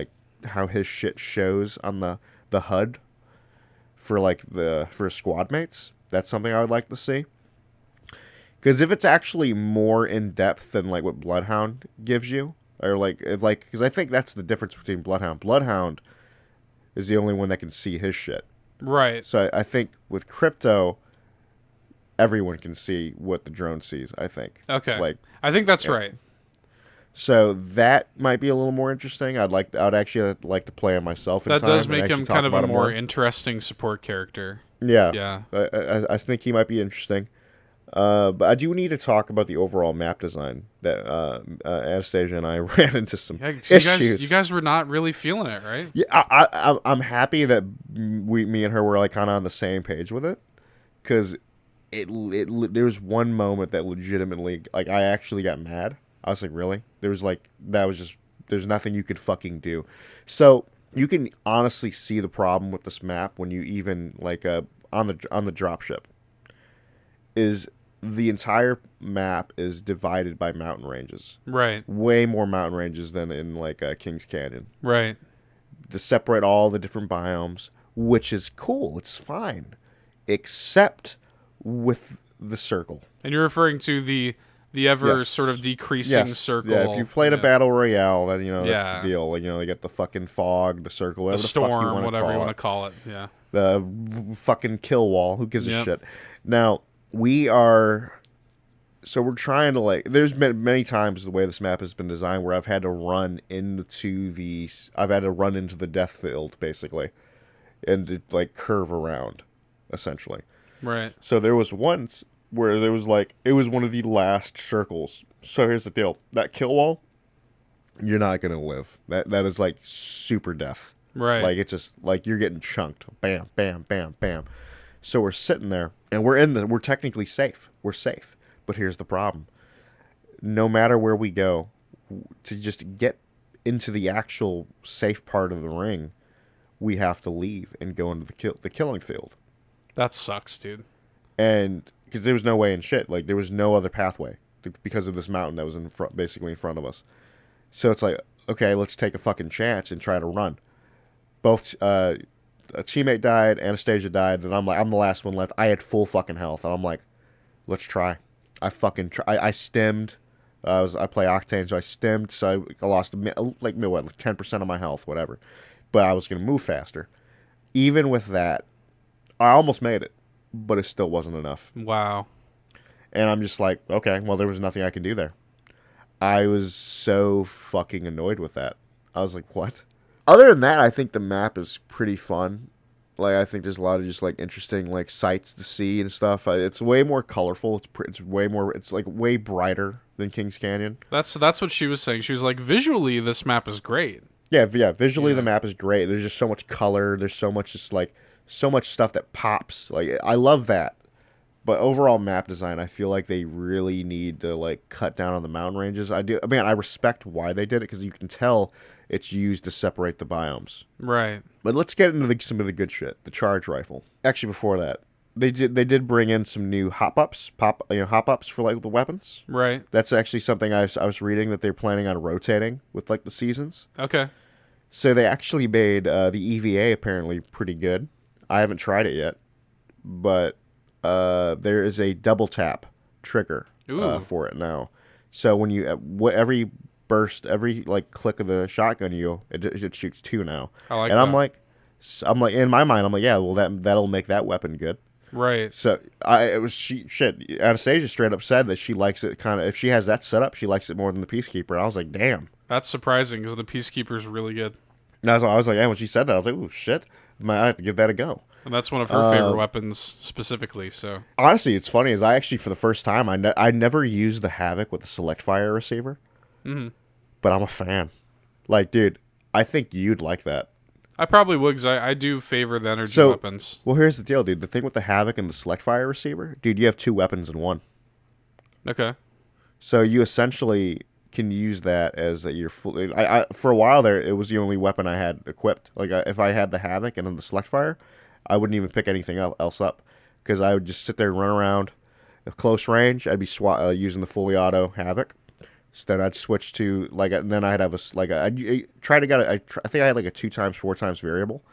shit shows on the HUD for his squad mates. That's something I would like to see. Because if it's actually more in depth than like what Bloodhound gives you, or because I think that's the difference between Bloodhound. Bloodhound is the only one that can see his shit. Right. So I think with Crypto, everyone can see what the drone sees, I think. Okay. Like, I think that's yeah. right. So that might be a little more interesting. I'd actually like to play him myself in That time. does and make actually him talk kind of a about him more interesting support character. Yeah. Yeah. I think he might be interesting. But I do need to talk about the overall map design that Anastasia and I ran into some Yeah, so issues. you guys were not really feeling it, right? Yeah, I'm happy that me and her were like kind of on the same page with it, because there was one moment that legitimately like I actually got mad. I was like, really? There's nothing you could fucking do. So you can honestly see the problem with this map when you even like on the dropship is the entire map is divided by mountain ranges. Right. Way more mountain ranges than in like Kings Canyon. Right. To separate all the different biomes, which is cool. It's fine, except with the circle. And you're referring to the ever Yes. sort of decreasing Yes. circle. Yeah, if you've played a battle royale, then that's Yeah. the deal. Like, you get the fucking fog, the circle, the whatever the fuck you storm, want to whatever you call want it. to call it. Yeah. The fucking kill wall. Who gives a Yep. shit? Now we're trying to like. There's been many times the way this map has been designed where I've had to run into the death field basically, and it like curve around, essentially. Right. So there was once where there was like it was one of the last circles. So here's the deal: that kill wall, you're not gonna live. That is like super death. Right. Like it's just like you're getting chunked. Bam, bam, bam, bam. So we're sitting there and we're technically safe. We're safe. But here's the problem. No matter where we go, to just get into the actual safe part of the ring, we have to leave and go into the killing field. That sucks, dude. And because there was no way in shit. Like there was no other pathway because of this mountain that was basically in front of us. So it's like, okay, let's take a fucking chance and try to run. Both a teammate died, Anastasia died, and I'm the last one left. I had full fucking health, and I'm like, let's try. I fucking try. I stemmed. I play Octane, so I stemmed. So I lost like 10% of my health, whatever. But I was gonna move faster. Even with that, I almost made it, but it still wasn't enough. Wow. And I'm just like, okay, well, there was nothing I could do there. I was so fucking annoyed with that. I was like, what? Other than that, I think the map is pretty fun. Like, I think there's a lot of just, like, interesting, like, sights to see and stuff. It's way more colorful. It's like, way brighter than Kings Canyon. That's what she was saying. She was like, visually, this map is great. Yeah, visually the map is great. There's just so much color. There's so much so much stuff that pops. Like, I love that. But overall map design, I feel like they really need to, like, cut down on the mountain ranges. I respect why they did it, because you can tell it's used to separate the biomes. Right. But let's get into some of the good shit. The charge rifle. Actually, before that, They did bring in some new hop ups for like the weapons. Right. That's actually something I was reading that they're planning on rotating with like the seasons. Okay. So they actually made the EVA apparently pretty good. I haven't tried it yet, but there is a double tap trigger for it now. So when you every burst, every like click of the shotgun, it shoots two now. I like and that. I'm like in my mind, I'm like, yeah, well that'll make that weapon good. Right. So Anastasia straight up said that she likes it kind of, if she has that setup, she likes it more than the Peacekeeper. And I was like, damn. That's surprising because the Peacekeeper's really good. And I was like, yeah, when she said that, I was like, oh shit, I have to give that a go. And that's one of her favorite weapons specifically. So honestly, it's funny is I actually for the first time I never used the Havoc with the select fire receiver, but I'm a fan. Like, dude, I think you'd like that. I probably would because I do favor the energy weapons. Well, here's the deal, dude. The thing with the Havoc and the select fire receiver, dude, you have two weapons in one. Okay. So you essentially can use that as your full. For a while there, it was the only weapon I had equipped. Like if I had the Havoc and then the select fire, I wouldn't even pick anything else up because I would just sit there and run around. At close range, I'd be using the fully auto Havoc. So then I'd switch to and then I'd have I try to get I think I had like a 2x 4x variable,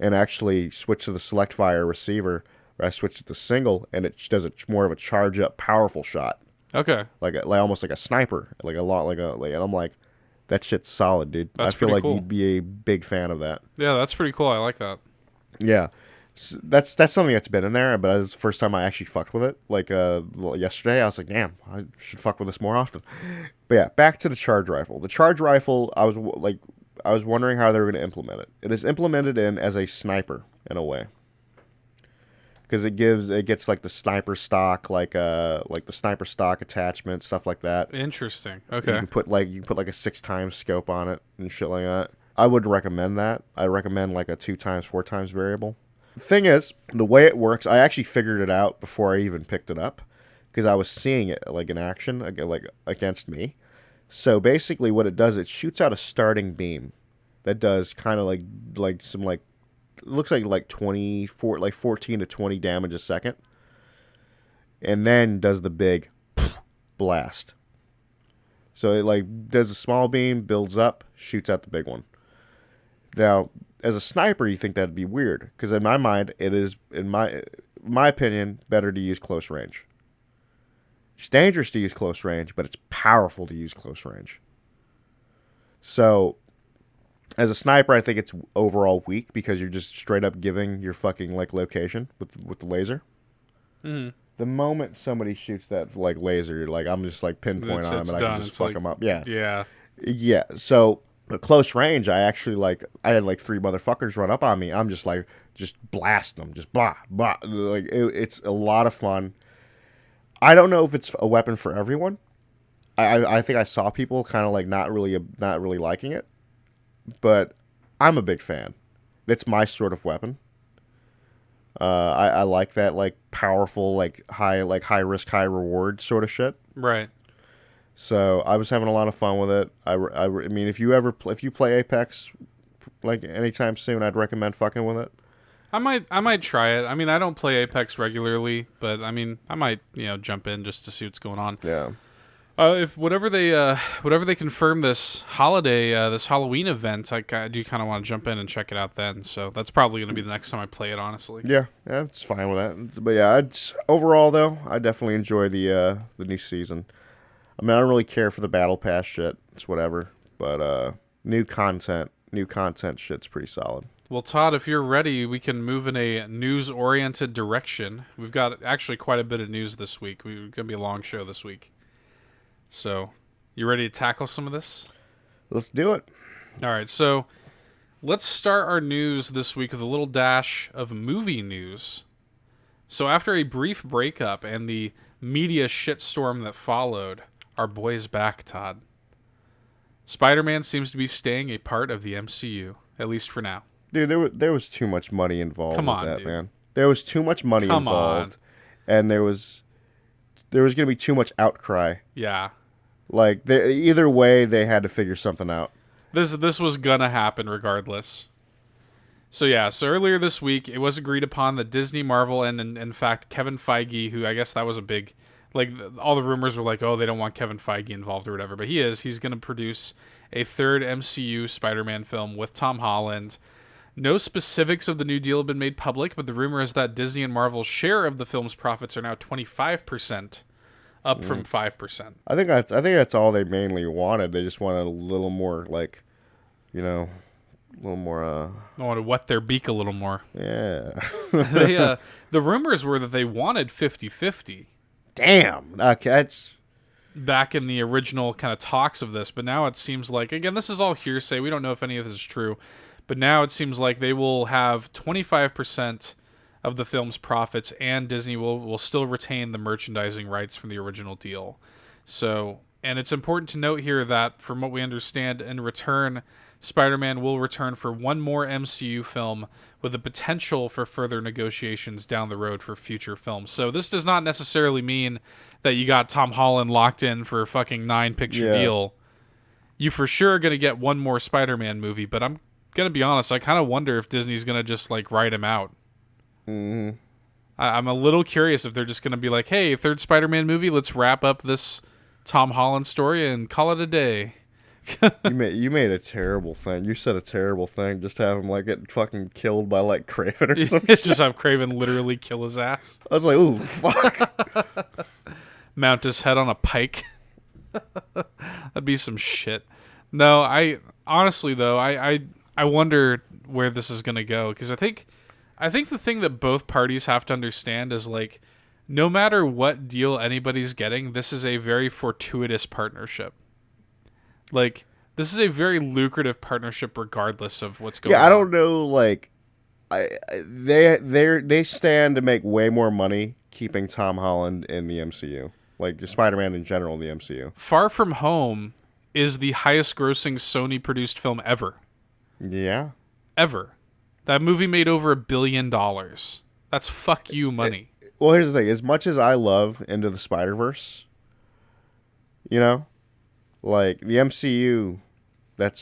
and actually switch to the select fire receiver. Where I switched it to single, and it does more of a charge up, powerful shot. Okay. Like almost like a sniper, and I'm like, that shit's solid, dude. That's I feel like cool. you'd be a big fan of that. Yeah, that's pretty cool. I like that. Yeah. That's something that's been in there, but it was the first time I actually fucked with it. Like yesterday, I was like, damn, I should fuck with this more often. But yeah, back to the charge rifle. The charge rifle, I was wondering how they were going to implement it. It is implemented in as a sniper in a way, because it gets like the sniper stock, like the sniper stock attachment, stuff like that. Interesting. Okay. You can put like a 6x scope on it and shit like that. I would recommend that. I recommend like a 2x 4x variable. The thing is, the way it works, I actually figured it out before I even picked it up, because I was seeing it like in action, like against me. So basically, what it does, it shoots out a starting beam that does kind of like some it looks like 14 to 20 damage a second, and then does the big blast. So it does a small beam, builds up, shoots out the big one. Now, as a sniper, you think that'd be weird, because in my mind, it is, in my opinion, better to use close range. It's dangerous to use close range, but it's powerful to use close range. So, as a sniper, I think it's overall weak because you're just straight up giving your fucking location with the laser. Mm-hmm. The moment somebody shoots that laser, I'm just pinpoint on them and I can just fuck them up. Yeah. Yeah. Yeah. So the close range, I actually I had 3 motherfuckers run up on me. I'm just just blast them, just blah blah. It's a lot of fun. I don't know if it's a weapon for everyone. I think I saw people kind of not really liking it, but I'm a big fan. It's my sort of weapon. I like that powerful high risk high reward sort of shit. Right. So I was having a lot of fun with it. I mean, if you play Apex anytime soon, I'd recommend fucking with it. I might try it. I mean, I don't play Apex regularly, but I mean, I might jump in just to see what's going on. Yeah. If whatever they confirm this holiday, this Halloween event, I do kind of want to jump in and check it out then. So that's probably going to be the next time I play it, honestly. Yeah, it's fine with that. But yeah, overall though, I definitely enjoy the new season. I mean, I don't really care for the battle pass shit. It's whatever. But new content shit's pretty solid. Well, Todd, if you're ready, we can move in a news-oriented direction. We've got actually quite a bit of news this week. We're going to be a long show this week. So, you ready to tackle some of this? Let's do it. All right, so let's start our news this week with a little dash of movie news. So, after a brief breakup and the media shitstorm that followed, our boy is back, Todd. Spider-Man seems to be staying a part of the MCU, at least for now. Dude, there was too much money involved with that, dude. Man. There was too much money involved. And there was going to be too much outcry. Yeah. Either way, they had to figure something out. This was going to happen regardless. So earlier this week, it was agreed upon that Disney, Marvel, and in fact Kevin Feige, who I guess that was a big, like all the rumors were like, oh, they don't want Kevin Feige involved or whatever, but he's going to produce a third MCU Spider-Man film with Tom Holland. No specifics of the new deal have been made public, but the rumor is that Disney and Marvel's share of the film's profits are now 25%, up from 5%. I think that's all they mainly wanted. They just wanted a little more, like, a little more. I want to wet their beak a little more. Yeah. The rumors were that they wanted 50-50. Damn. Okay, that's Back in the original kind of talks of this, but now it seems like, again, this is all hearsay. We don't know if any of this is true, but now it seems like they will have 25% of the film's profits, and Disney will still retain the merchandising rights from the original deal. So, and it's important to note here that, from what we understand, in return, Spider-Man will return for one more MCU film with the potential for further negotiations down the road for future films. So this does not necessarily mean that you got Tom Holland locked in for a fucking 9-picture deal. You for sure are going to get one more Spider-Man movie, but I'm going to be honest, I kind of wonder if Disney's going to just like write him out. Mm-hmm. I'm a little curious if they're just going to be like, hey, third Spider-Man movie, let's wrap up this Tom Holland story and call it a day. You made a terrible thing. You said a terrible thing. Just have him like get fucking killed by like Craven or something. Just have Craven literally kill his ass. I was like, ooh, fuck. Mount his head on a pike. That'd be some shit. No, I honestly though, I wonder where this is gonna go, because I think the thing that both parties have to understand is like, no matter what deal anybody's getting, this is a very fortuitous partnership. Like, this is a very lucrative partnership regardless of what's going on. Yeah, I don't know, like, they stand to make way more money keeping Tom Holland in the MCU. Like, Spider-Man in general in the MCU. Far From Home is the highest grossing Sony-produced film ever. Yeah. Ever. That movie made over $1 billion. That's fuck you money. Well, here's the thing. As much as I love Into the Spider-Verse, like, the MCU, that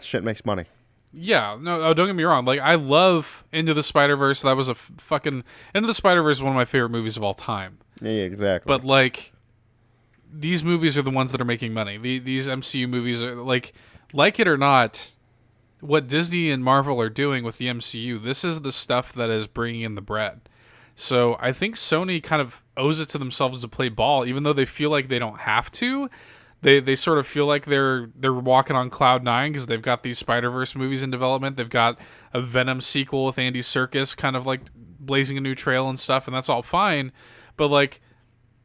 shit makes money. Yeah, no, don't get me wrong. Like, I love Into the Spider-Verse. That was fucking... Into the Spider-Verse is one of my favorite movies of all time. Yeah, exactly. But, like, these movies are the ones that are making money. These MCU movies are, like it or not, what Disney and Marvel are doing with the MCU, this is the stuff that is bringing in the bread. So I think Sony kind of owes it to themselves to play ball, even though they feel like they don't have to. They sort of feel like they're walking on cloud nine because they've got these Spider-Verse movies in development. They've got a Venom sequel with Andy Serkis kind of like blazing a new trail and stuff, and that's all fine. But like,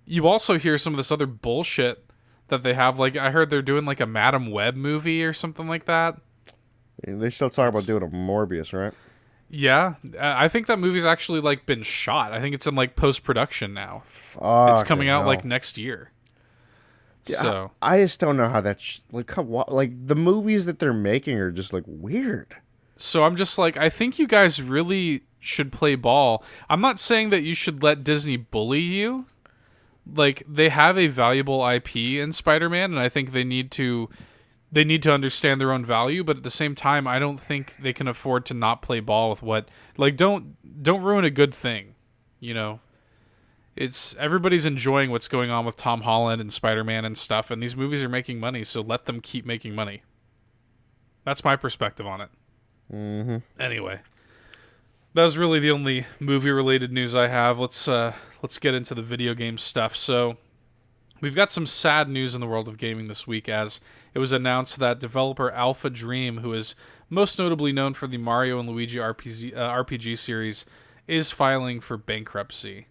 you also hear some of this other bullshit that they have. Like, I heard they're doing like a Madam Web movie or something like that. They still talk about doing a Morbius, right? Yeah, I think that movie's actually like been shot. I think it's in like post-production now. It's coming out like next year. Yeah, so I just don't know how that's like the movies that they're making are just like weird. So I'm just like, I think you guys really should play ball. I'm not saying that you should let Disney bully you. Like, they have a valuable IP in Spider-Man, and I think they need to understand their own value, but at the same time, I don't think they can afford to not play ball with what, like, don't ruin a good thing, It's everybody's enjoying what's going on with Tom Holland and Spider-Man and stuff, and these movies are making money, so let them keep making money. That's my perspective on it. Mm-hmm. Anyway, that was really the only movie-related news I have. Let's get into the video game stuff. So, we've got some sad news in the world of gaming this week, as it was announced that developer Alpha Dream, who is most notably known for the Mario and Luigi RPG series, is filing for bankruptcy.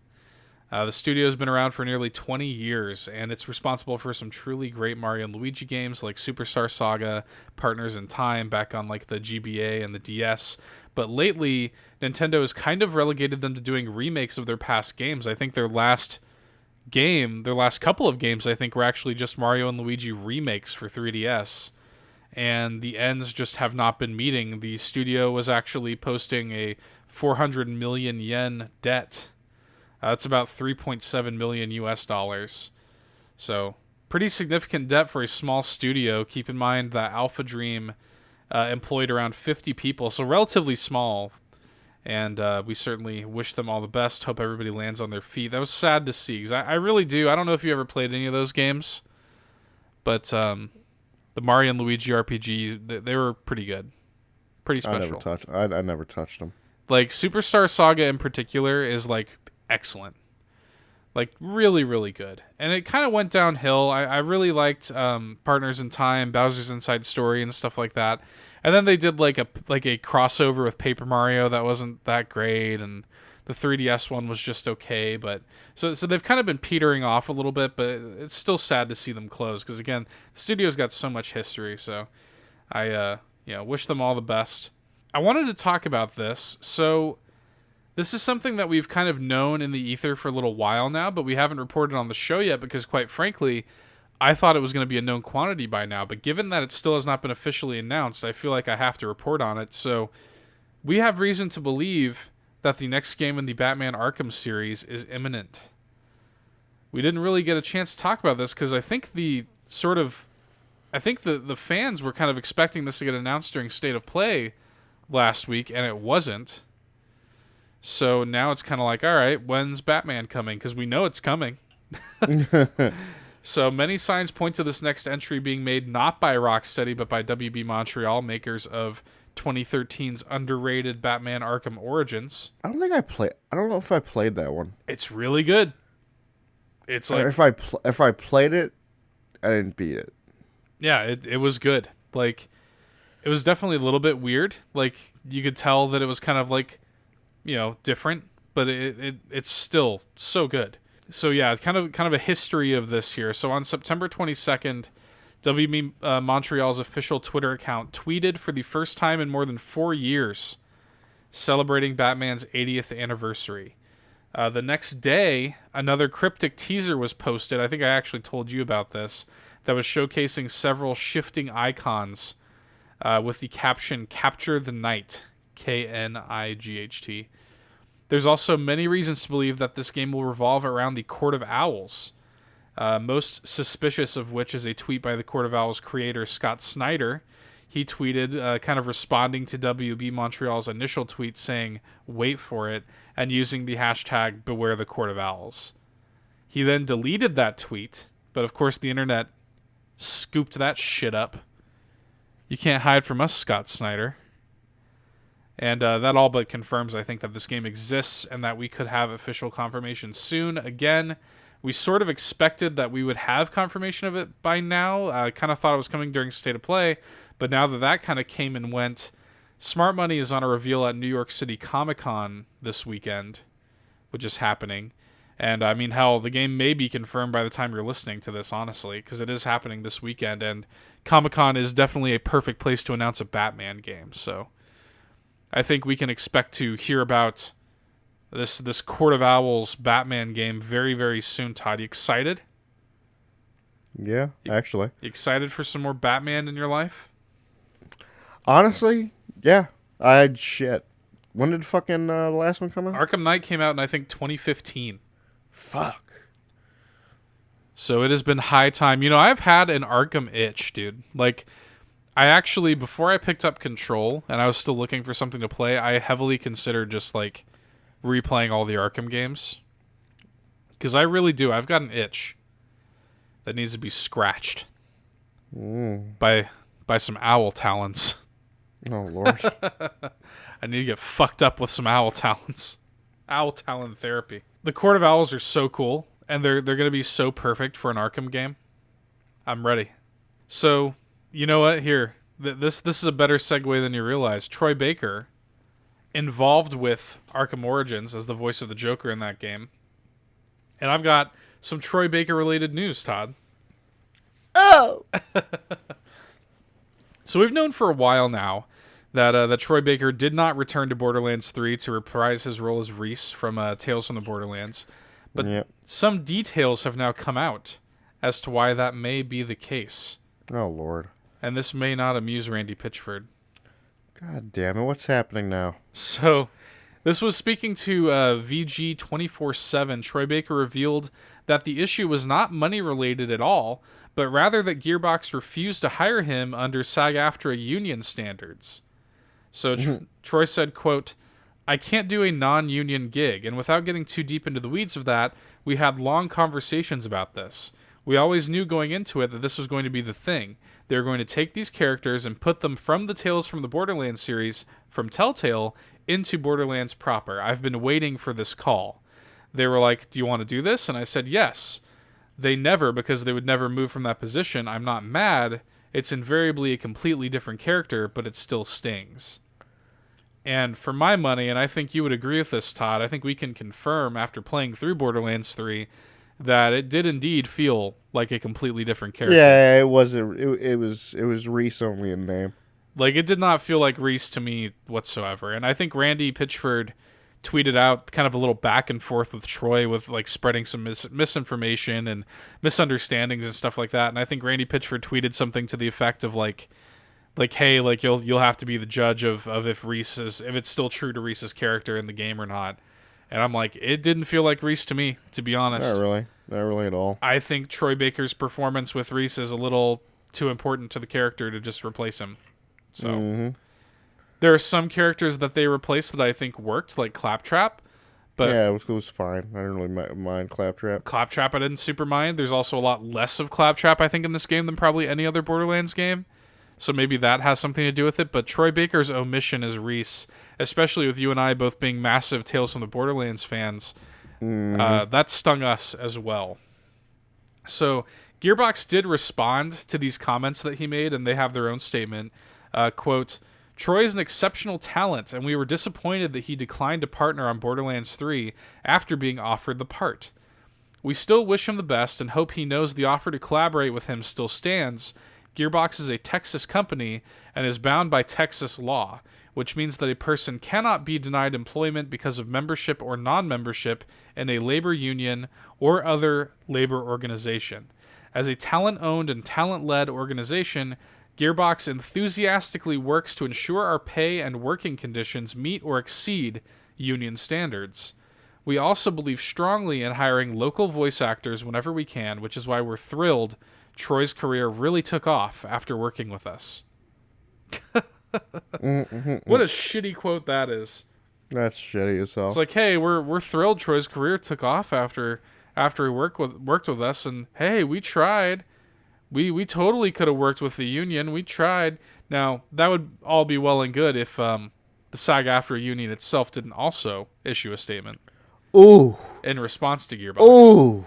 The studio has been around for nearly 20 years, and it's responsible for some truly great Mario and Luigi games like Superstar Saga, Partners in Time, back on like the GBA and the DS. But lately, Nintendo has kind of relegated them to doing remakes of their past games. I think their last couple of games, I think, were actually just Mario and Luigi remakes for 3DS. And the ends just have not been meeting. The studio was actually posting a 400 million yen debt. That's about 3.7 million US dollars. So, pretty significant debt for a small studio. Keep in mind that Alpha Dream employed around 50 people, so relatively small. And we certainly wish them all the best. Hope everybody lands on their feet. That was sad to see, because I really do. I don't know if you ever played any of those games, but the Mario and Luigi RPG, they were pretty good. Pretty special. I never touched them. Like, Superstar Saga in particular is, like, excellent. Like, really, really good. And it kind of went downhill. I really liked Partners in Time, Bowser's Inside Story, and stuff like that. And then they did like a crossover with Paper Mario that wasn't that great, and the 3DS one was just okay. But so they've kind of been petering off a little bit, but it's still sad to see them close, because again, the studio's got so much history. So I wish them all the best. I wanted to talk about this. So this is something that we've kind of known in the ether for a little while now, but we haven't reported on the show yet because, quite frankly, I thought it was going to be a known quantity by now. But given that it still has not been officially announced, I feel like I have to report on it. So we have reason to believe that the next game in the Batman Arkham series is imminent. We didn't really get a chance to talk about this because I think the fans were kind of expecting this to get announced during State of Play last week, and it wasn't. So now it's kind of like, all right, when's Batman coming? Because we know it's coming. So many signs point to this next entry being made not by Rocksteady, but by WB Montreal, makers of 2013's underrated Batman Arkham Origins. I don't know if I played that one. It's really good. It's like, if I played it, I didn't beat it. Yeah, it was good. Like, it was definitely a little bit weird. Like, you could tell that it was kind of like, different, but it's still so good. So yeah, kind of a history of this here. So on September 22nd, WB Montreal's official Twitter account tweeted for the first time in more than 4 years, celebrating Batman's 80th anniversary. The next day, another cryptic teaser was posted. I think I actually told you about this. That was showcasing several shifting icons with the caption "Capture the Night," KNIGHT. There's also many reasons to believe that this game will revolve around the Court of Owls, most suspicious of which is a tweet by the Court of Owls creator Scott Snyder. He tweeted kind of responding to WB Montreal's initial tweet saying, "Wait for it," and using the hashtag Beware the Court of Owls. He then deleted that tweet, but of course the internet scooped that shit up. You can't hide from us, Scott Snyder. And that all but confirms, I think, that this game exists and that we could have official confirmation soon. Again, we sort of expected that we would have confirmation of it by now. I kind of thought it was coming during State of Play, but now that kind of came and went, Smart Money is on a reveal at New York City Comic-Con this weekend, which is happening. And I mean, hell, the game may be confirmed by the time you're listening to this, honestly, because it is happening this weekend, and Comic-Con is definitely a perfect place to announce a Batman game, so I think we can expect to hear about this Court of Owls Batman game very, very soon. Todd, you excited? Yeah, actually. You excited for some more Batman in your life? Honestly, yeah. Shit. When did fucking the last one come out? Arkham Knight came out in, I think, 2015. Fuck. So it has been high time. I've had an Arkham itch, dude. Like, I actually, before I picked up Control and I was still looking for something to play, I heavily considered just, like, replaying all the Arkham games. Because I really do. I've got an itch that needs to be scratched by some owl talons. Oh, Lord. I need to get fucked up with some owl talons. Owl Talon Therapy. The Court of Owls are so cool, and they're going to be so perfect for an Arkham game. I'm ready. So, you know what? Here, this is a better segue than you realize. Troy Baker, involved with Arkham Origins as the voice of the Joker in that game. And I've got some Troy Baker-related news, Todd. Oh! So we've known for a while now that Troy Baker did not return to Borderlands 3 to reprise his role as Reese from Tales from the Borderlands. But some details have now come out as to why that may be the case. Oh, Lord. And this may not amuse Randy Pitchford. God damn it, what's happening now? So, this was speaking to VG 24/7. Troy Baker revealed that the issue was not money-related at all, but rather that Gearbox refused to hire him under SAG-AFTRA union standards. So Troy said, quote, "I can't do a non-union gig, and without getting too deep into the weeds of that, we had long conversations about this. We always knew going into it that this was going to be the thing. They were going to take these characters and put them from the Tales from the Borderlands series, from Telltale, into Borderlands proper. I've been waiting for this call." They were like, "Do you want to do this?" And I said, "Yes." They never, because they would never move from that position. I'm not mad. It's invariably a completely different character, but it still stings. And for my money, and I think you would agree with this, Todd, I think we can confirm after playing through Borderlands 3 that it did indeed feel like a completely different character. Yeah, it wasn't. It was Reese only in name. Like, it did not feel like Reese to me whatsoever. And I think Randy Pitchford tweeted out kind of a little back and forth with Troy with, like, spreading some misinformation and misunderstandings and stuff like that. And I think Randy Pitchford tweeted something to the effect of, like, hey, like, you'll have to be the judge of if it's still true to Reese's character in the game or not. And I'm like, it didn't feel like Reese to me, to be honest. Not really at all. I think Troy Baker's performance with Reese is a little too important to the character to just replace him. So there are some characters that they replaced that I think worked, like Claptrap. But yeah, it was fine. I didn't really mind Claptrap. Claptrap I didn't super mind. There's also a lot less of Claptrap, I think, in this game than probably any other Borderlands game. So maybe that has something to do with it. But Troy Baker's omission as Reese, especially with you and I both being massive Tales from the Borderlands fans, that stung us as well. So Gearbox did respond to these comments that he made, and they have their own statement. Quote, "Troy is an exceptional talent, and we were disappointed that he declined to partner on Borderlands 3 after being offered the part. We still wish him the best and hope he knows the offer to collaborate with him still stands. Gearbox is a Texas company and is bound by Texas law, which means that a person cannot be denied employment because of membership or non-membership in a labor union or other labor organization. As a talent-owned and talent-led organization, Gearbox enthusiastically works to ensure our pay and working conditions meet or exceed union standards. We also believe strongly in hiring local voice actors whenever we can, which is why we're thrilled Troy's career really took off after working with us." What a shitty quote that is. That's shitty as hell. It's like, hey, we're thrilled Troy's career took off after he worked with us, and hey, we tried. We totally could have worked with the union. We tried. Now, that would all be well and good if the SAG-AFTRA union itself didn't also issue a statement. Ooh. In response to Gearbox. Ooh.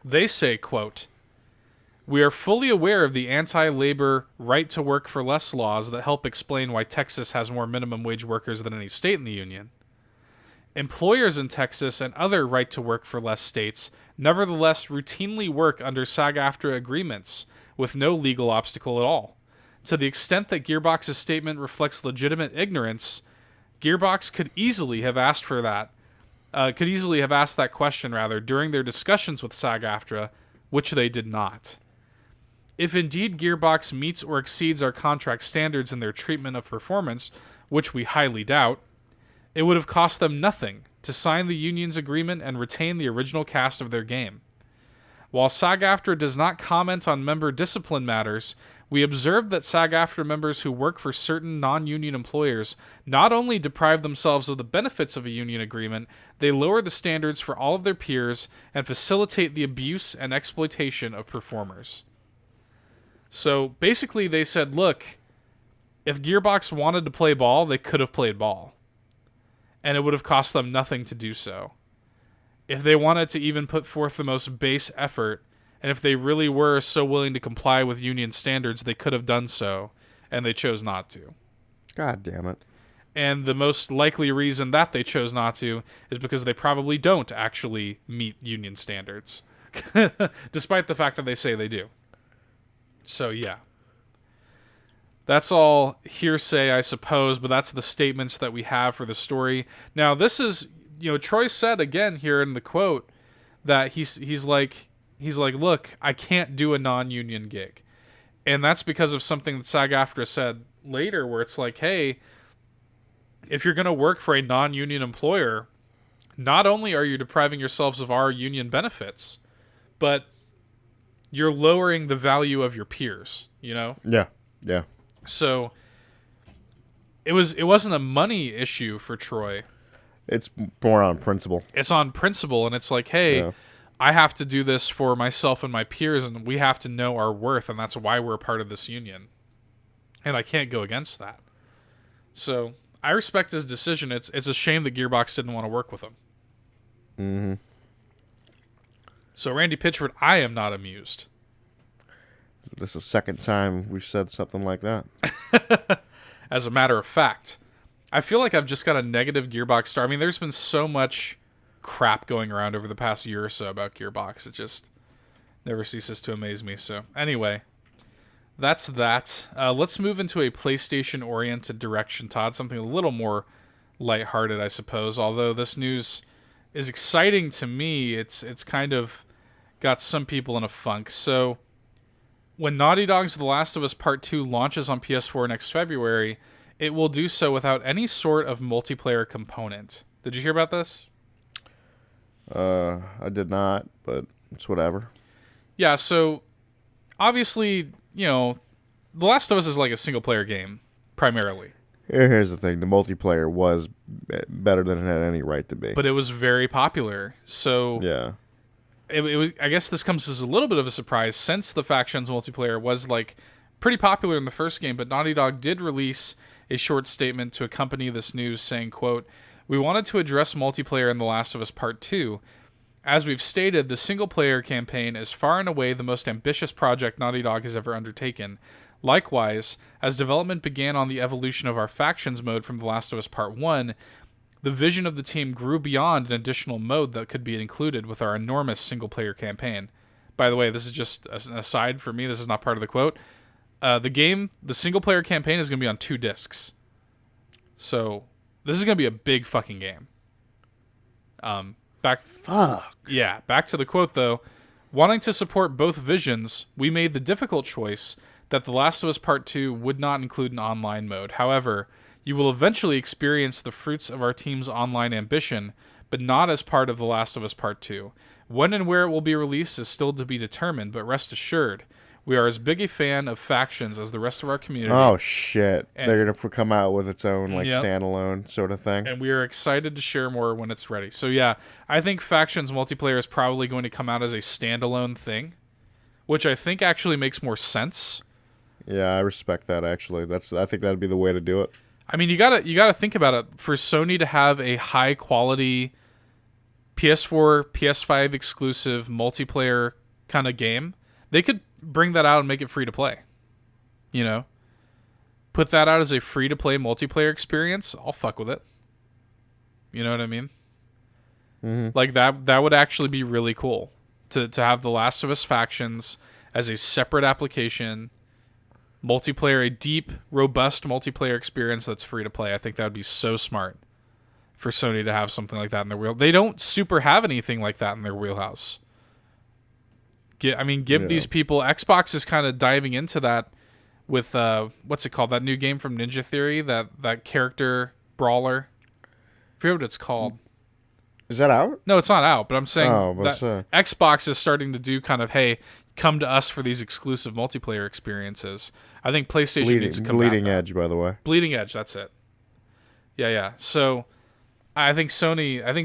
They say, quote, "We are fully aware of the anti-labor right-to-work-for-less laws that help explain why Texas has more minimum wage workers than any state in the union. Employers in Texas and other right-to-work-for-less states nevertheless routinely work under SAG-AFTRA agreements with no legal obstacle at all. To the extent that Gearbox's statement reflects legitimate ignorance, Gearbox could easily have asked that question during their discussions with SAG-AFTRA, which they did not. If indeed Gearbox meets or exceeds our contract standards in their treatment of performance, which we highly doubt, it would have cost them nothing to sign the union's agreement and retain the original cast of their game. While SAG-AFTRA does not comment on member discipline matters, we observed that SAG-AFTRA members who work for certain non-union employers not only deprive themselves of the benefits of a union agreement, they lower the standards for all of their peers and facilitate the abuse and exploitation of performers." So basically they said, look, if Gearbox wanted to play ball, they could have played ball. And it would have cost them nothing to do so. If they wanted to even put forth the most base effort, and if they really were so willing to comply with union standards, they could have done so, and they chose not to. God damn it. And the most likely reason that they chose not to is because they probably don't actually meet union standards, despite the fact that they say they do. So, yeah. That's all hearsay, I suppose, but that's the statements that we have for the story. Now, this is, Troy said again here in the quote that he's like, look, I can't do a non-union gig. And that's because of something that SAG-AFTRA said later, where it's like, hey, if you're going to work for a non-union employer, not only are you depriving yourselves of our union benefits, but you're lowering the value of your peers, Yeah. Yeah. So it wasn't a money issue for Troy. It's more on principle. It's on principle, and it's like, hey, Yeah. I have to do this for myself and my peers, and we have to know our worth, and that's why we're a part of this union. And I can't go against that. So I respect his decision. It's a shame that Gearbox didn't want to work with him. Mm-hmm. So Randy Pitchford, I am not amused. This is the second time we've said something like that. As a matter of fact, I feel like I've just got a negative Gearbox star. I mean, there's been so much crap going around over the past year or so about Gearbox. It just never ceases to amaze me. So anyway, that's that. Let's move into a PlayStation-oriented direction, Todd. Something a little more lighthearted, I suppose. Although this news is exciting to me, it's kind of got some people in a funk. So when Naughty Dog's The Last of Us Part 2 launches on PS4 next February, it will do so without any sort of multiplayer component. Did you hear about this? I did not, but it's whatever. Yeah, so obviously, The Last of Us is like a single-player game, primarily. Here's the thing. The multiplayer was better than it had any right to be. But it was very popular. So yeah. It was, I guess this comes as a little bit of a surprise since the Factions multiplayer was like pretty popular in the first game, but Naughty Dog did release a short statement to accompany this news saying, quote, "We wanted to address multiplayer in The Last of Us Part 2. As we've stated, the single-player campaign is far and away the most ambitious project Naughty Dog has ever undertaken. Likewise, as development began on the evolution of our Factions mode from The Last of Us Part 1, the vision of the team grew beyond an additional mode that could be included with our enormous single-player campaign." By the way, this is just an aside for me. This is not part of the quote. The single-player campaign is going to be on 2 discs. So, this is going to be a big fucking game. Back to the quote, though. "Wanting to support both visions, we made the difficult choice that The Last of Us Part 2 would not include an online mode. However, you will eventually experience the fruits of our team's online ambition, but not as part of The Last of Us Part 2. When and where it will be released is still to be determined, but rest assured, we are as big a fan of Factions as the rest of our community." Oh, shit. They're going to come out with its own standalone sort of thing. And we are excited to share more when it's ready. So yeah, I think Factions multiplayer is probably going to come out as a standalone thing, which I think actually makes more sense. Yeah, I respect that, actually. I think that'd be the way to do it. I mean, you gotta think about it. For Sony to have a high quality PS4, PS5 exclusive multiplayer kind of game, they could bring that out and make it free to play. Put that out as a free to play multiplayer experience. I'll fuck with it. You know what I mean? Mm-hmm. Like that would actually be really cool to have The Last of Us Factions as a separate application. Multiplayer, a deep, robust multiplayer experience that's free to play. I think that would be so smart for Sony to have something like that in their wheel. They don't super have anything like that in their wheelhouse. Give these people... Xbox is kind of diving into that with, what's it called? That new game from Ninja Theory, that character brawler. I forget what it's called. Is that out? No, it's not out, but I'm saying that Xbox is starting to do kind of, hey, come to us for these exclusive multiplayer experiences. I think PlayStation needs to come back. Bleeding Edge, by the way. Bleeding Edge, that's it. Yeah. So I think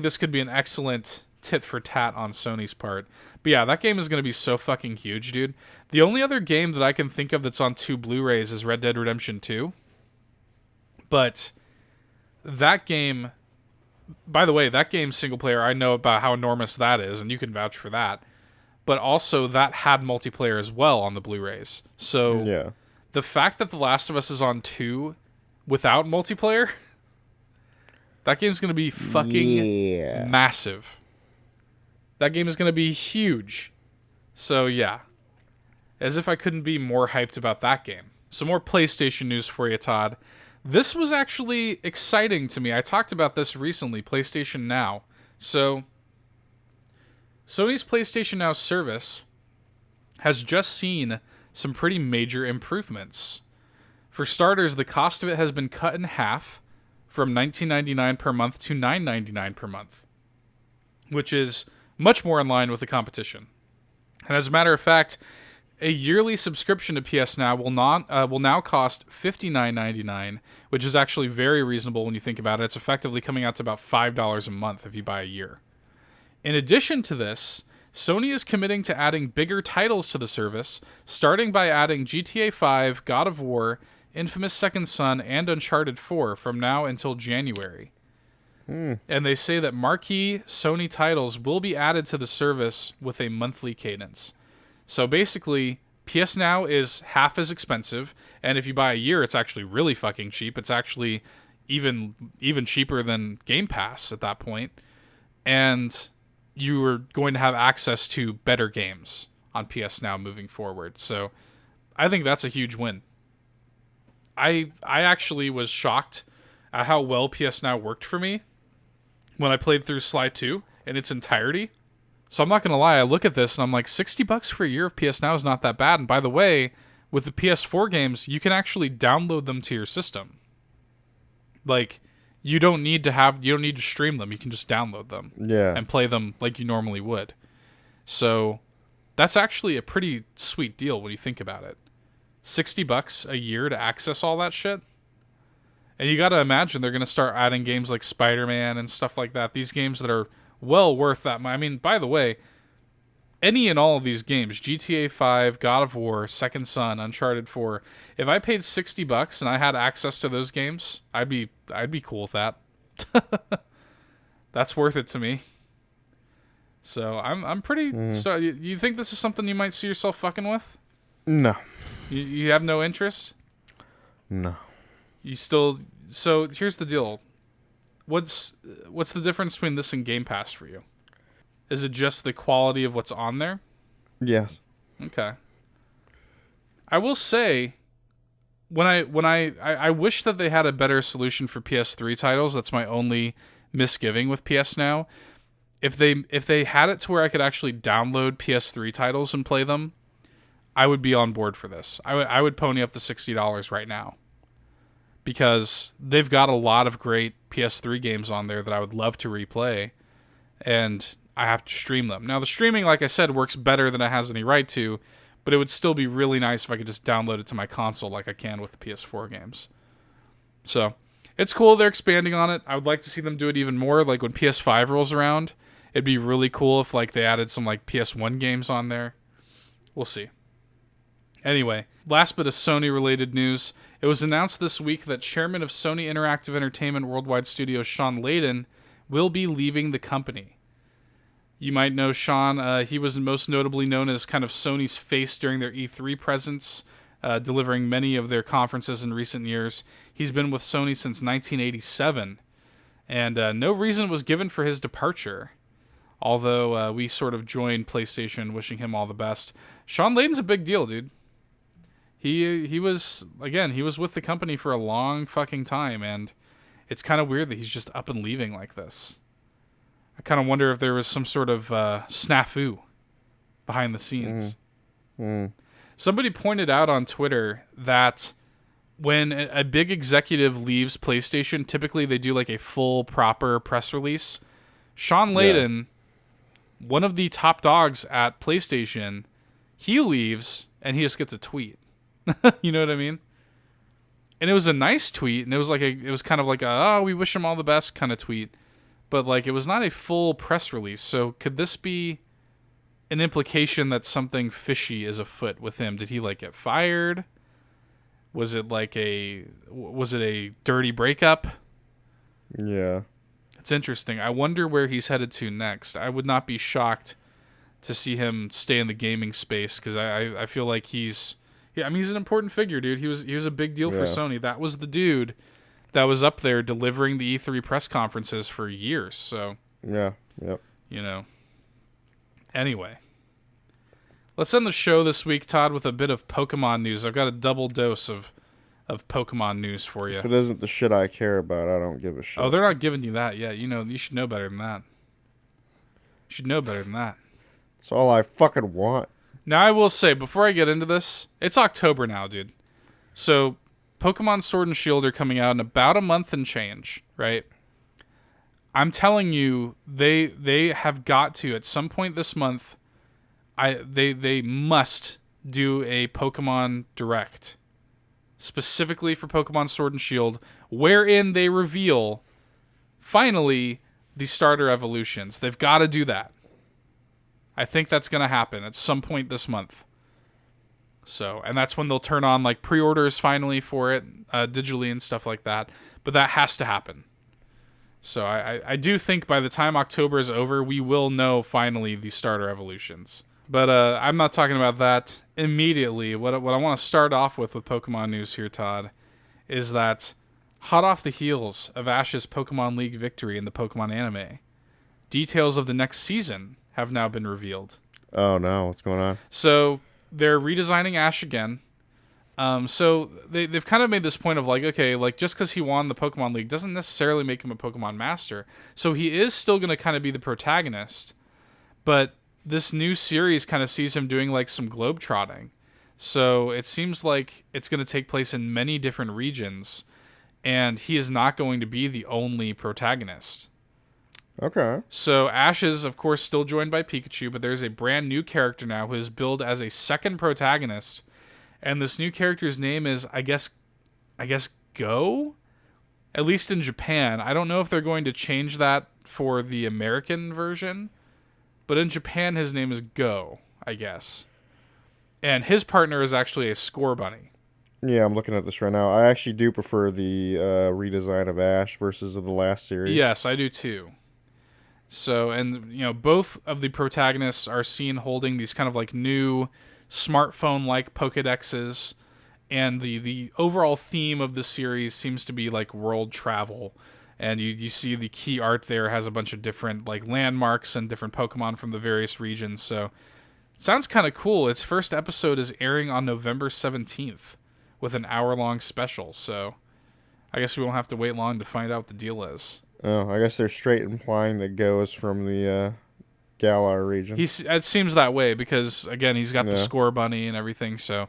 this could be an excellent tit for tat on Sony's part. But yeah, that game is going to be so fucking huge, dude. The only other game that I can think of that's on 2 Blu-rays is Red Dead Redemption 2. But that game, by the way, that game single player, I know about how enormous that is, and you can vouch for that. But also that had multiplayer as well on the Blu-rays. So yeah. The fact that The Last of Us is on 2 without multiplayer, that game's going to be fucking massive. That game is going to be huge. So yeah, as if I couldn't be more hyped about that game. Some more PlayStation news for you, Todd. This was actually exciting to me. I talked about this recently, PlayStation Now. So Sony's PlayStation Now service has just seen some pretty major improvements. For starters, the cost of it has been cut in half from $19.99 per month to $9.99 per month, which is much more in line with the competition. And as a matter of fact, A yearly subscription to PS Now will now cost $59.99, which is actually very reasonable when you think about it. It's effectively coming out to about $5 a month if you buy a year. In addition to this, Sony is committing to adding bigger titles to the service, starting by adding GTA 5, God of War, Infamous Second Son, and Uncharted 4 from now until January. And they say that marquee Sony titles will be added to the service with a monthly cadence. So basically, PS Now is half as expensive, and if you buy a year, it's actually really fucking cheap. It's actually even cheaper than Game Pass at that point. And you are going to have access to better games on PS Now moving forward. So I think that's a huge win. I actually was shocked at how well PS Now worked for me when I played through Sly 2 in its entirety. So I'm not going to lie, I look at this and I'm like, $60 for a year of PS Now is not that bad. And by the way, with the PS4 games, you can actually download them to your system. Like, you don't need to stream them. You can just download them and play them like you normally would. So that's actually a pretty sweet deal when you think about it. $60 a year to access all that shit. And you got to imagine they're going to start adding games like Spider-Man and stuff like that. These games that are well worth that. I mean, by the way, any and all of these games, GTA 5, God of War, Second Son, Uncharted 4, if I paid $60 and I had access to those games, I'd be cool with that. That's worth it to me. So I'm pretty. So you think this is something you might see yourself fucking with? No. You have no interest? No. You still. So here's the deal. What's the difference between this and Game Pass for you? Is it just the quality of what's on there? Yes. Okay. I will say, when I wish that they had a better solution for PS3 titles. That's my only misgiving with PS Now. If they had it to where I could actually download PS3 titles and play them, I would be on board for this. I would pony up the $60 right now. Because they've got a lot of great PS3 games on there that I would love to replay, and I have to stream them. Now, the streaming, like I said, works better than it has any right to, but it would still be really nice if I could just download it to my console like I can with the PS4 games. So, it's cool they're expanding on it. I would like to see them do it even more. Like, when PS5 rolls around, it'd be really cool if like they added some like PS1 games on there. We'll see. Anyway, last bit of Sony-related news. It was announced this week that chairman of Sony Interactive Entertainment Worldwide Studios, Sean Layden, will be leaving the company. You might know Sean. He was most notably known as kind of Sony's face during their E3 presence, delivering many of their conferences in recent years. He's been with Sony since 1987, and no reason was given for his departure, although we sort of joined PlayStation wishing him all the best. Sean Layden's a big deal, dude. He was with the company for a long fucking time, and it's kind of weird that he's just up and leaving like this. I kind of wonder if there was some sort of snafu behind the scenes. Somebody pointed out on Twitter that when a big executive leaves PlayStation, typically they do like a full, proper press release. Sean Layden, one of the top dogs at PlayStation, he leaves and he just gets a tweet. You know what I mean? And it was a nice tweet, and it was kind of like a, oh, we wish him all the best kind of tweet. But like it was not a full press release. So could this be an implication that something fishy is afoot with him? Did he like get fired? Was it a dirty breakup? Yeah. It's interesting. I wonder where he's headed to next. I would not be shocked to see him stay in the gaming space, because I feel like he's an important figure, dude. He was a big deal for Sony. That was the dude that was up there delivering the E3 press conferences for years. So yeah, yep. You know. Anyway, let's end the show this week, Todd, with a bit of Pokemon news. I've got a double dose of Pokemon news for you. If it isn't the shit I care about, I don't give a shit. Oh, they're not giving you that yet. You know, you should know better than that. You should know better than that. It's all I fucking want. Now, I will say, before I get into this, it's October now, dude. So, Pokemon Sword and Shield are coming out in about a month and change, right? I'm telling you, they have got to, at some point this month, they must do a Pokemon Direct specifically for Pokemon Sword and Shield, wherein they reveal, finally, the starter evolutions. They've got to do that. I think that's going to happen at some point this month. So, and that's when they'll turn on like pre-orders finally for it, digitally and stuff like that. But that has to happen. So I do think by the time October is over, we will know finally the starter evolutions. But I'm not talking about that immediately. What I want to start off with Pokemon news here, Todd, is that hot off the heels of Ash's Pokemon League victory in the Pokemon anime, details of the next season have now been revealed. Oh no, what's going on? So they're redesigning Ash again. So they've kind of made this point of like, okay, like just because he won the Pokemon League doesn't necessarily make him a Pokemon Master. So he is still going to kind of be the protagonist. But this new series kind of sees him doing like some globetrotting. So it seems like it's going to take place in many different regions. And he is not going to be the only protagonist. Okay. So Ash is, of course, still joined by Pikachu, but there's a brand new character now who is billed as a second protagonist. And this new character's name is, I guess Go? At least in Japan. I don't know if they're going to change that for the American version. But in Japan, his name is Go, I guess. And his partner is actually a Score Bunny. Yeah, I'm looking at this right now. I actually do prefer the redesign of Ash versus the last series. Yes, I do too. So, and, you know, both of the protagonists are seen holding these kind of like new smartphone-like Pokedexes, and the overall theme of the series seems to be like world travel. And you see the key art there has a bunch of different like landmarks and different Pokemon from the various regions. So, it sounds kind of cool. Its first episode is airing on November 17th with an hour-long special. So, I guess we won't have to wait long to find out what the deal is. Oh, I guess they're straight implying that Go is from the Galar region. It seems that way because, again, he's got the Score Bunny and everything. So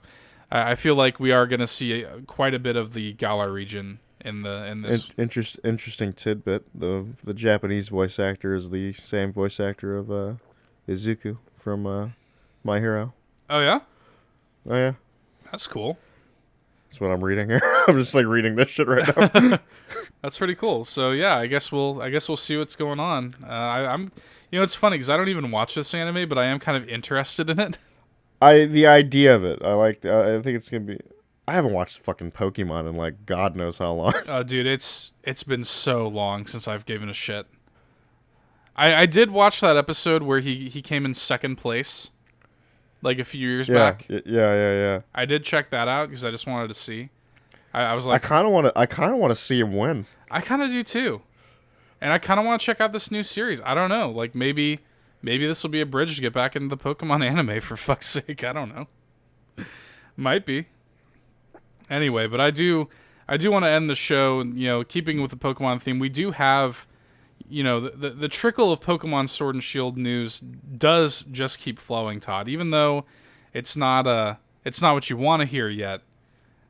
I feel like we are going to see quite a bit of the Galar region in this. Interesting tidbit. The Japanese voice actor is the same voice actor of Izuku from My Hero. Oh, yeah? Oh, yeah. That's cool. That's what I'm reading here. I'm just like reading this shit right now. That's pretty cool. So yeah, I guess we'll see what's going on. I'm, you know, it's funny because I don't even watch this anime, but I am kind of interested in it. The idea of it, I like. I think it's gonna be. I haven't watched fucking Pokemon in like God knows how long. Oh, dude, it's been so long since I've given a shit. I did watch that episode where he came in second place. Like a few years back. Yeah. I did check that out because I just wanted to see. I was like, I kind of want to see him win. I kind of do too, and I kind of want to check out this new series. I don't know, like maybe this will be a bridge to get back into the Pokemon anime. For fuck's sake, I don't know. Might be. Anyway, but I do want to end the show. You know, keeping with the Pokemon theme, we do have. You know, the trickle of Pokemon Sword and Shield news does just keep flowing, Todd. Even though it's not what you want to hear yet,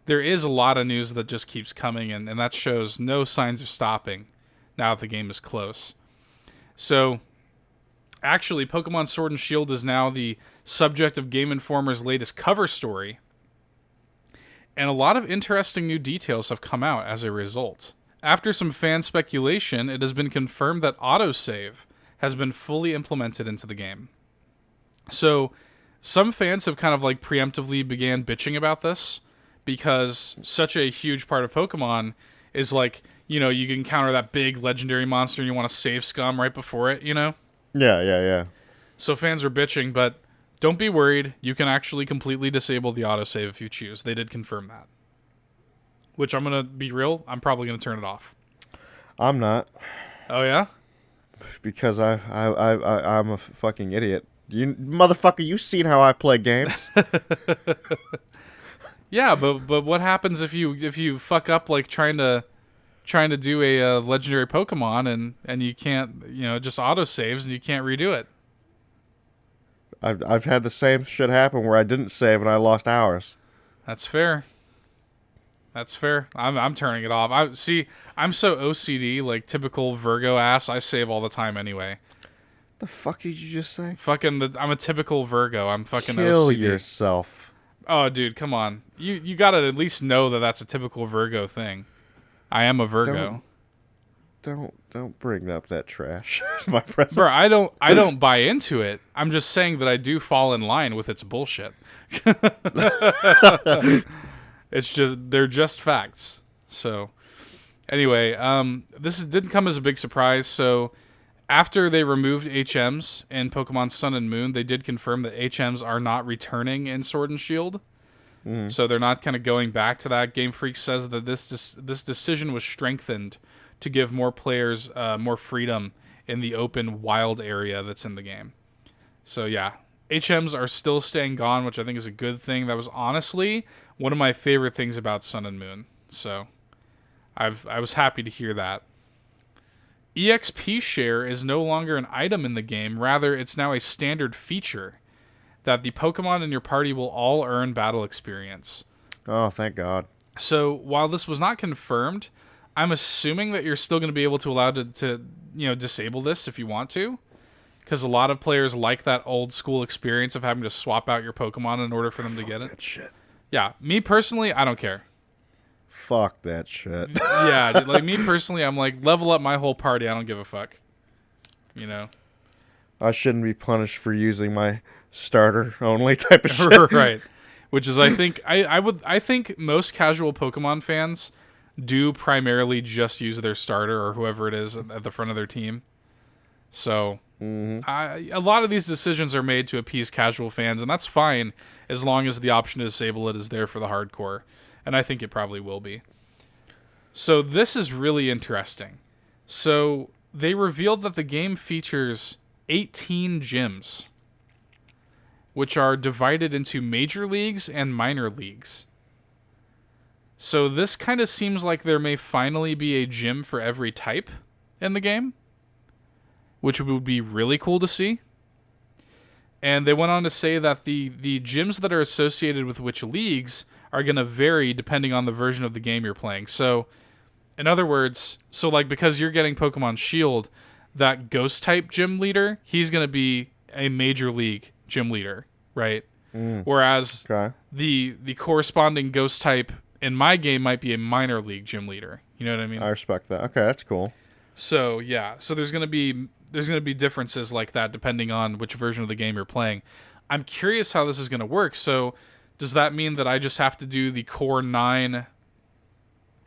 there is a lot of news that just keeps coming, and that shows no signs of stopping now that the game is close. So, actually, Pokemon Sword and Shield is now the subject of Game Informer's latest cover story, and a lot of interesting new details have come out as a result. After some fan speculation, it has been confirmed that autosave has been fully implemented into the game. So, some fans have kind of like preemptively began bitching about this because such a huge part of Pokemon is like, you know, you can encounter that big legendary monster and you want to save scum right before it, you know? Yeah. So fans are bitching, but don't be worried. You can actually completely disable the autosave if you choose. They did confirm that. Which I'm going to be real, I'm probably going to turn it off. I'm not. Oh, yeah? Because I'm a fucking idiot. You motherfucker, you seen how I play games? Yeah, but what happens if you fuck up like trying to do a legendary Pokemon and you can't, you know, just autosaves and you can't redo it? I've had the same shit happen where I didn't save and I lost hours. That's fair. I'm turning it off. I'm so OCD, like typical Virgo ass. I save all the time anyway. The fuck did you just say? I'm a typical Virgo. I'm fucking Kill OCD. yourself. Oh, dude, come on. You gotta at least know that that's a typical Virgo thing. I am a Virgo. Don't bring up that trash in my Bro, presence. I don't buy into it. I'm just saying that I do fall in line with its bullshit. It's just they're just facts. So anyway, didn't come as a big surprise. So after they removed HMs in Pokemon Sun and Moon, they did confirm that HMs are not returning in Sword and Shield. So they're not kind of going back to that. Game Freak says that this decision was strengthened to give more players more freedom in the open wild area that's in the game. So yeah, HMs are still staying gone, which I think is a good thing. That was honestly one of my favorite things about Sun and Moon. So I was happy to hear that. EXP share is no longer an item in the game. Rather, it's now a standard feature that the Pokemon in your party will all earn battle experience. Oh, thank God. So while this was not confirmed, I'm assuming that you're still going to be able to allow to disable this if you want to. Because a lot of players like that old school experience of having to swap out your Pokemon in order for them to get it. That shit. Yeah, me personally, I don't care. Fuck that shit. Yeah, dude, like me personally, I'm like, level up my whole party. I don't give a fuck. You know? I shouldn't be punished for using my starter only type of shit. Right. Which is, I think, I think most casual Pokemon fans do primarily just use their starter or whoever it is at the front of their team. So a lot of these decisions are made to appease casual fans, and that's fine as long as the option to disable it is there for the hardcore. And I think it probably will be. So this is really interesting. So they revealed that the game features 18 gyms, which are divided into major leagues and minor leagues. So this kind of seems like there may finally be a gym for every type in the game, which would be really cool to see. And they went on to say that the gyms that are associated with which leagues are going to vary depending on the version of the game you're playing. So, in other words, because you're getting Pokemon Shield, that Ghost type gym leader, he's going to be a major league gym leader, right? Whereas the corresponding Ghost type in my game might be a minor league gym leader. You know what I mean? I respect that. Okay, that's cool. So yeah, so there's gonna be differences like that depending on which version of the game you're playing. I'm curious how this is gonna work. So does that mean that I just have to do the core 9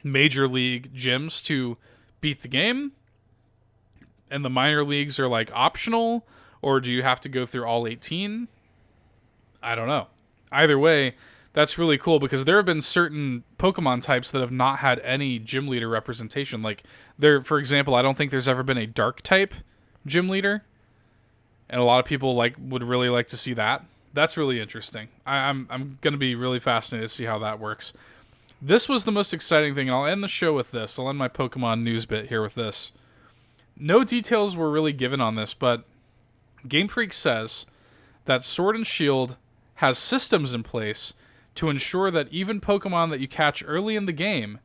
major league gyms to beat the game, and the minor leagues are like optional, or do you have to go through all 18? I don't know. Either way, that's really cool because there have been certain Pokemon types that have not had any gym leader representation. Like for example, I don't think there's ever been a dark type gym leader, and a lot of people would really like to see that. That's really interesting. I'm going to be really fascinated to see how that works. This was the most exciting thing, and I'll end the show with this. I'll end my Pokemon news bit here with this. No details were really given on this, but Game Freak says that Sword and Shield has systems in place to ensure that even Pokemon that you catch early in the game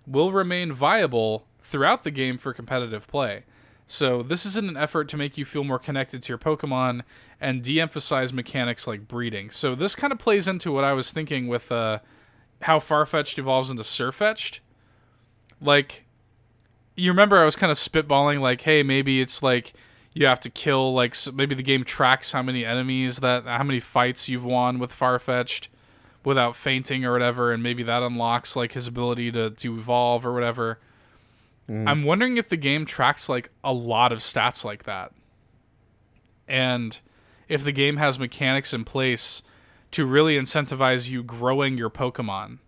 will remain viable throughout the game for competitive play. So this is in an effort to make you feel more connected to your Pokemon and de-emphasize mechanics like breeding. So this kind of plays into what I was thinking with how Farfetch'd evolves into Sirfetch'd. Like, you remember I was kind of spitballing, like, hey, maybe it's like you have to kill, like, maybe the game tracks how many fights you've won with Farfetch'd without fainting or whatever, and maybe that unlocks like his ability to evolve or whatever. I'm wondering if the game tracks like a lot of stats like that, and if the game has mechanics in place to really incentivize you growing your Pokemon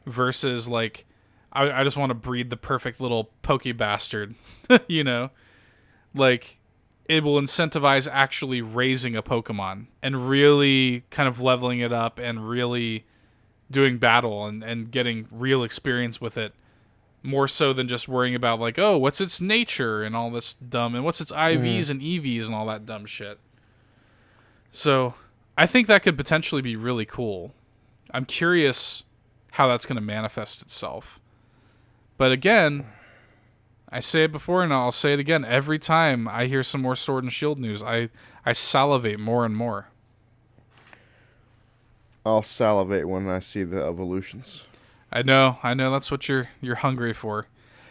versus like I just want to breed the perfect little Poke Bastard. You know, like it will incentivize actually raising a Pokemon and really kind of leveling it up and really doing battle and getting real experience with it, more so than just worrying about like, oh, what's its nature and all this dumb, and what's its IVs and EVs and all that dumb shit. So I think that could potentially be really cool. I'm curious how that's going to manifest itself. But again, I say it before and I'll say it again. Every time I hear some more Sword and Shield news, I salivate more and more. I'll salivate when I see the evolutions. I know. That's what you're hungry for.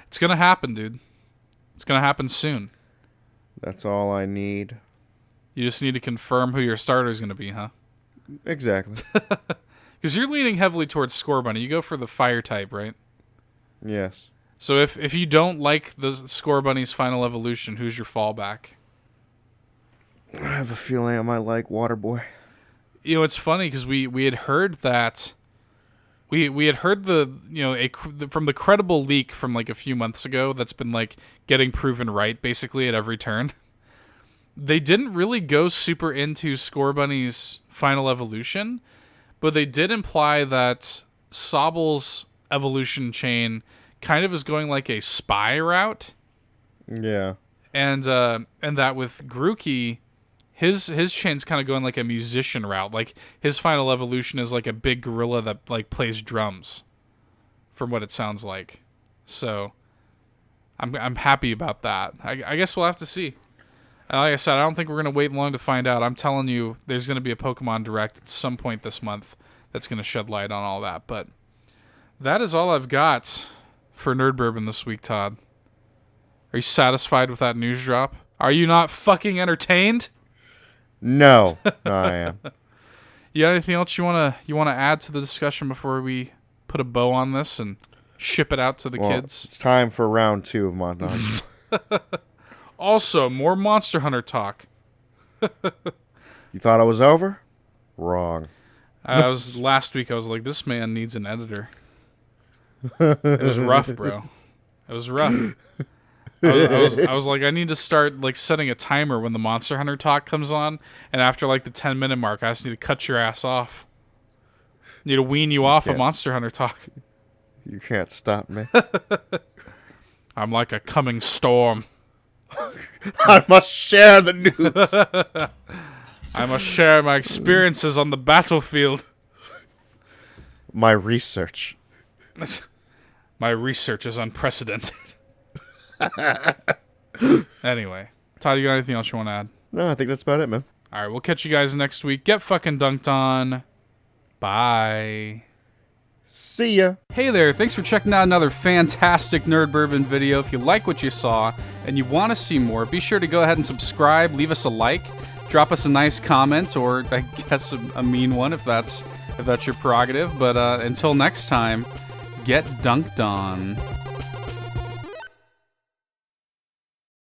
It's gonna happen, dude. It's gonna happen soon. That's all I need. You just need to confirm who your starter is gonna be, huh? Exactly. Because you're leaning heavily towards Scorbunny. You go for the fire type, right? Yes. So if you don't like the Scorbunny's final evolution, who's your fallback? I have a feeling I might like Waterboy. You know, it's funny because we had heard that we had heard from the credible leak from like a few months ago that's been like getting proven right basically at every turn. They didn't really go super into Scorbunny's final evolution, but they did imply that Sobble's evolution chain kind of is going like a spy route. Yeah. And that with Grookey, his chain's kind of going like a musician route. Like his final evolution is like a big gorilla that like plays drums, from what it sounds like. So I'm happy about that. I guess we'll have to see. Like I said, I don't think we're gonna wait long to find out. I'm telling you, there's gonna be a Pokemon Direct at some point this month that's gonna shed light on all that. But that is all I've got for Nerd Bourbon this week, Todd. Are you satisfied with that news drop? Are you not fucking entertained? No, I am. You got anything else you wanna add to the discussion before we put a bow on this and ship it out to the kids? It's time for round 2 of Montage. Also, more Monster Hunter talk. You thought I was over? Wrong. Last week I was like, this man needs an editor. It was rough, bro. It was rough. I was like, I need to start like setting a timer when the Monster Hunter talk comes on, and after like the 10-minute mark, I just need to cut your ass off. Need to wean you off of Monster Hunter talk. You can't stop me. I'm like a coming storm. I must share the news. I must share my experiences on the battlefield. My research. My research is unprecedented. Anyway, Todd, you got anything else you want to add? No, I think that's about it, man. All right, we'll catch you guys next week. Get fucking dunked on. Bye. See ya. Hey there, thanks for checking out another fantastic Nerd Bourbon video. If you like what you saw and you want to see more, be sure to go ahead and subscribe, leave us a like, drop us a nice comment, or I guess a mean one if that's your prerogative. But until next time, get dunked on.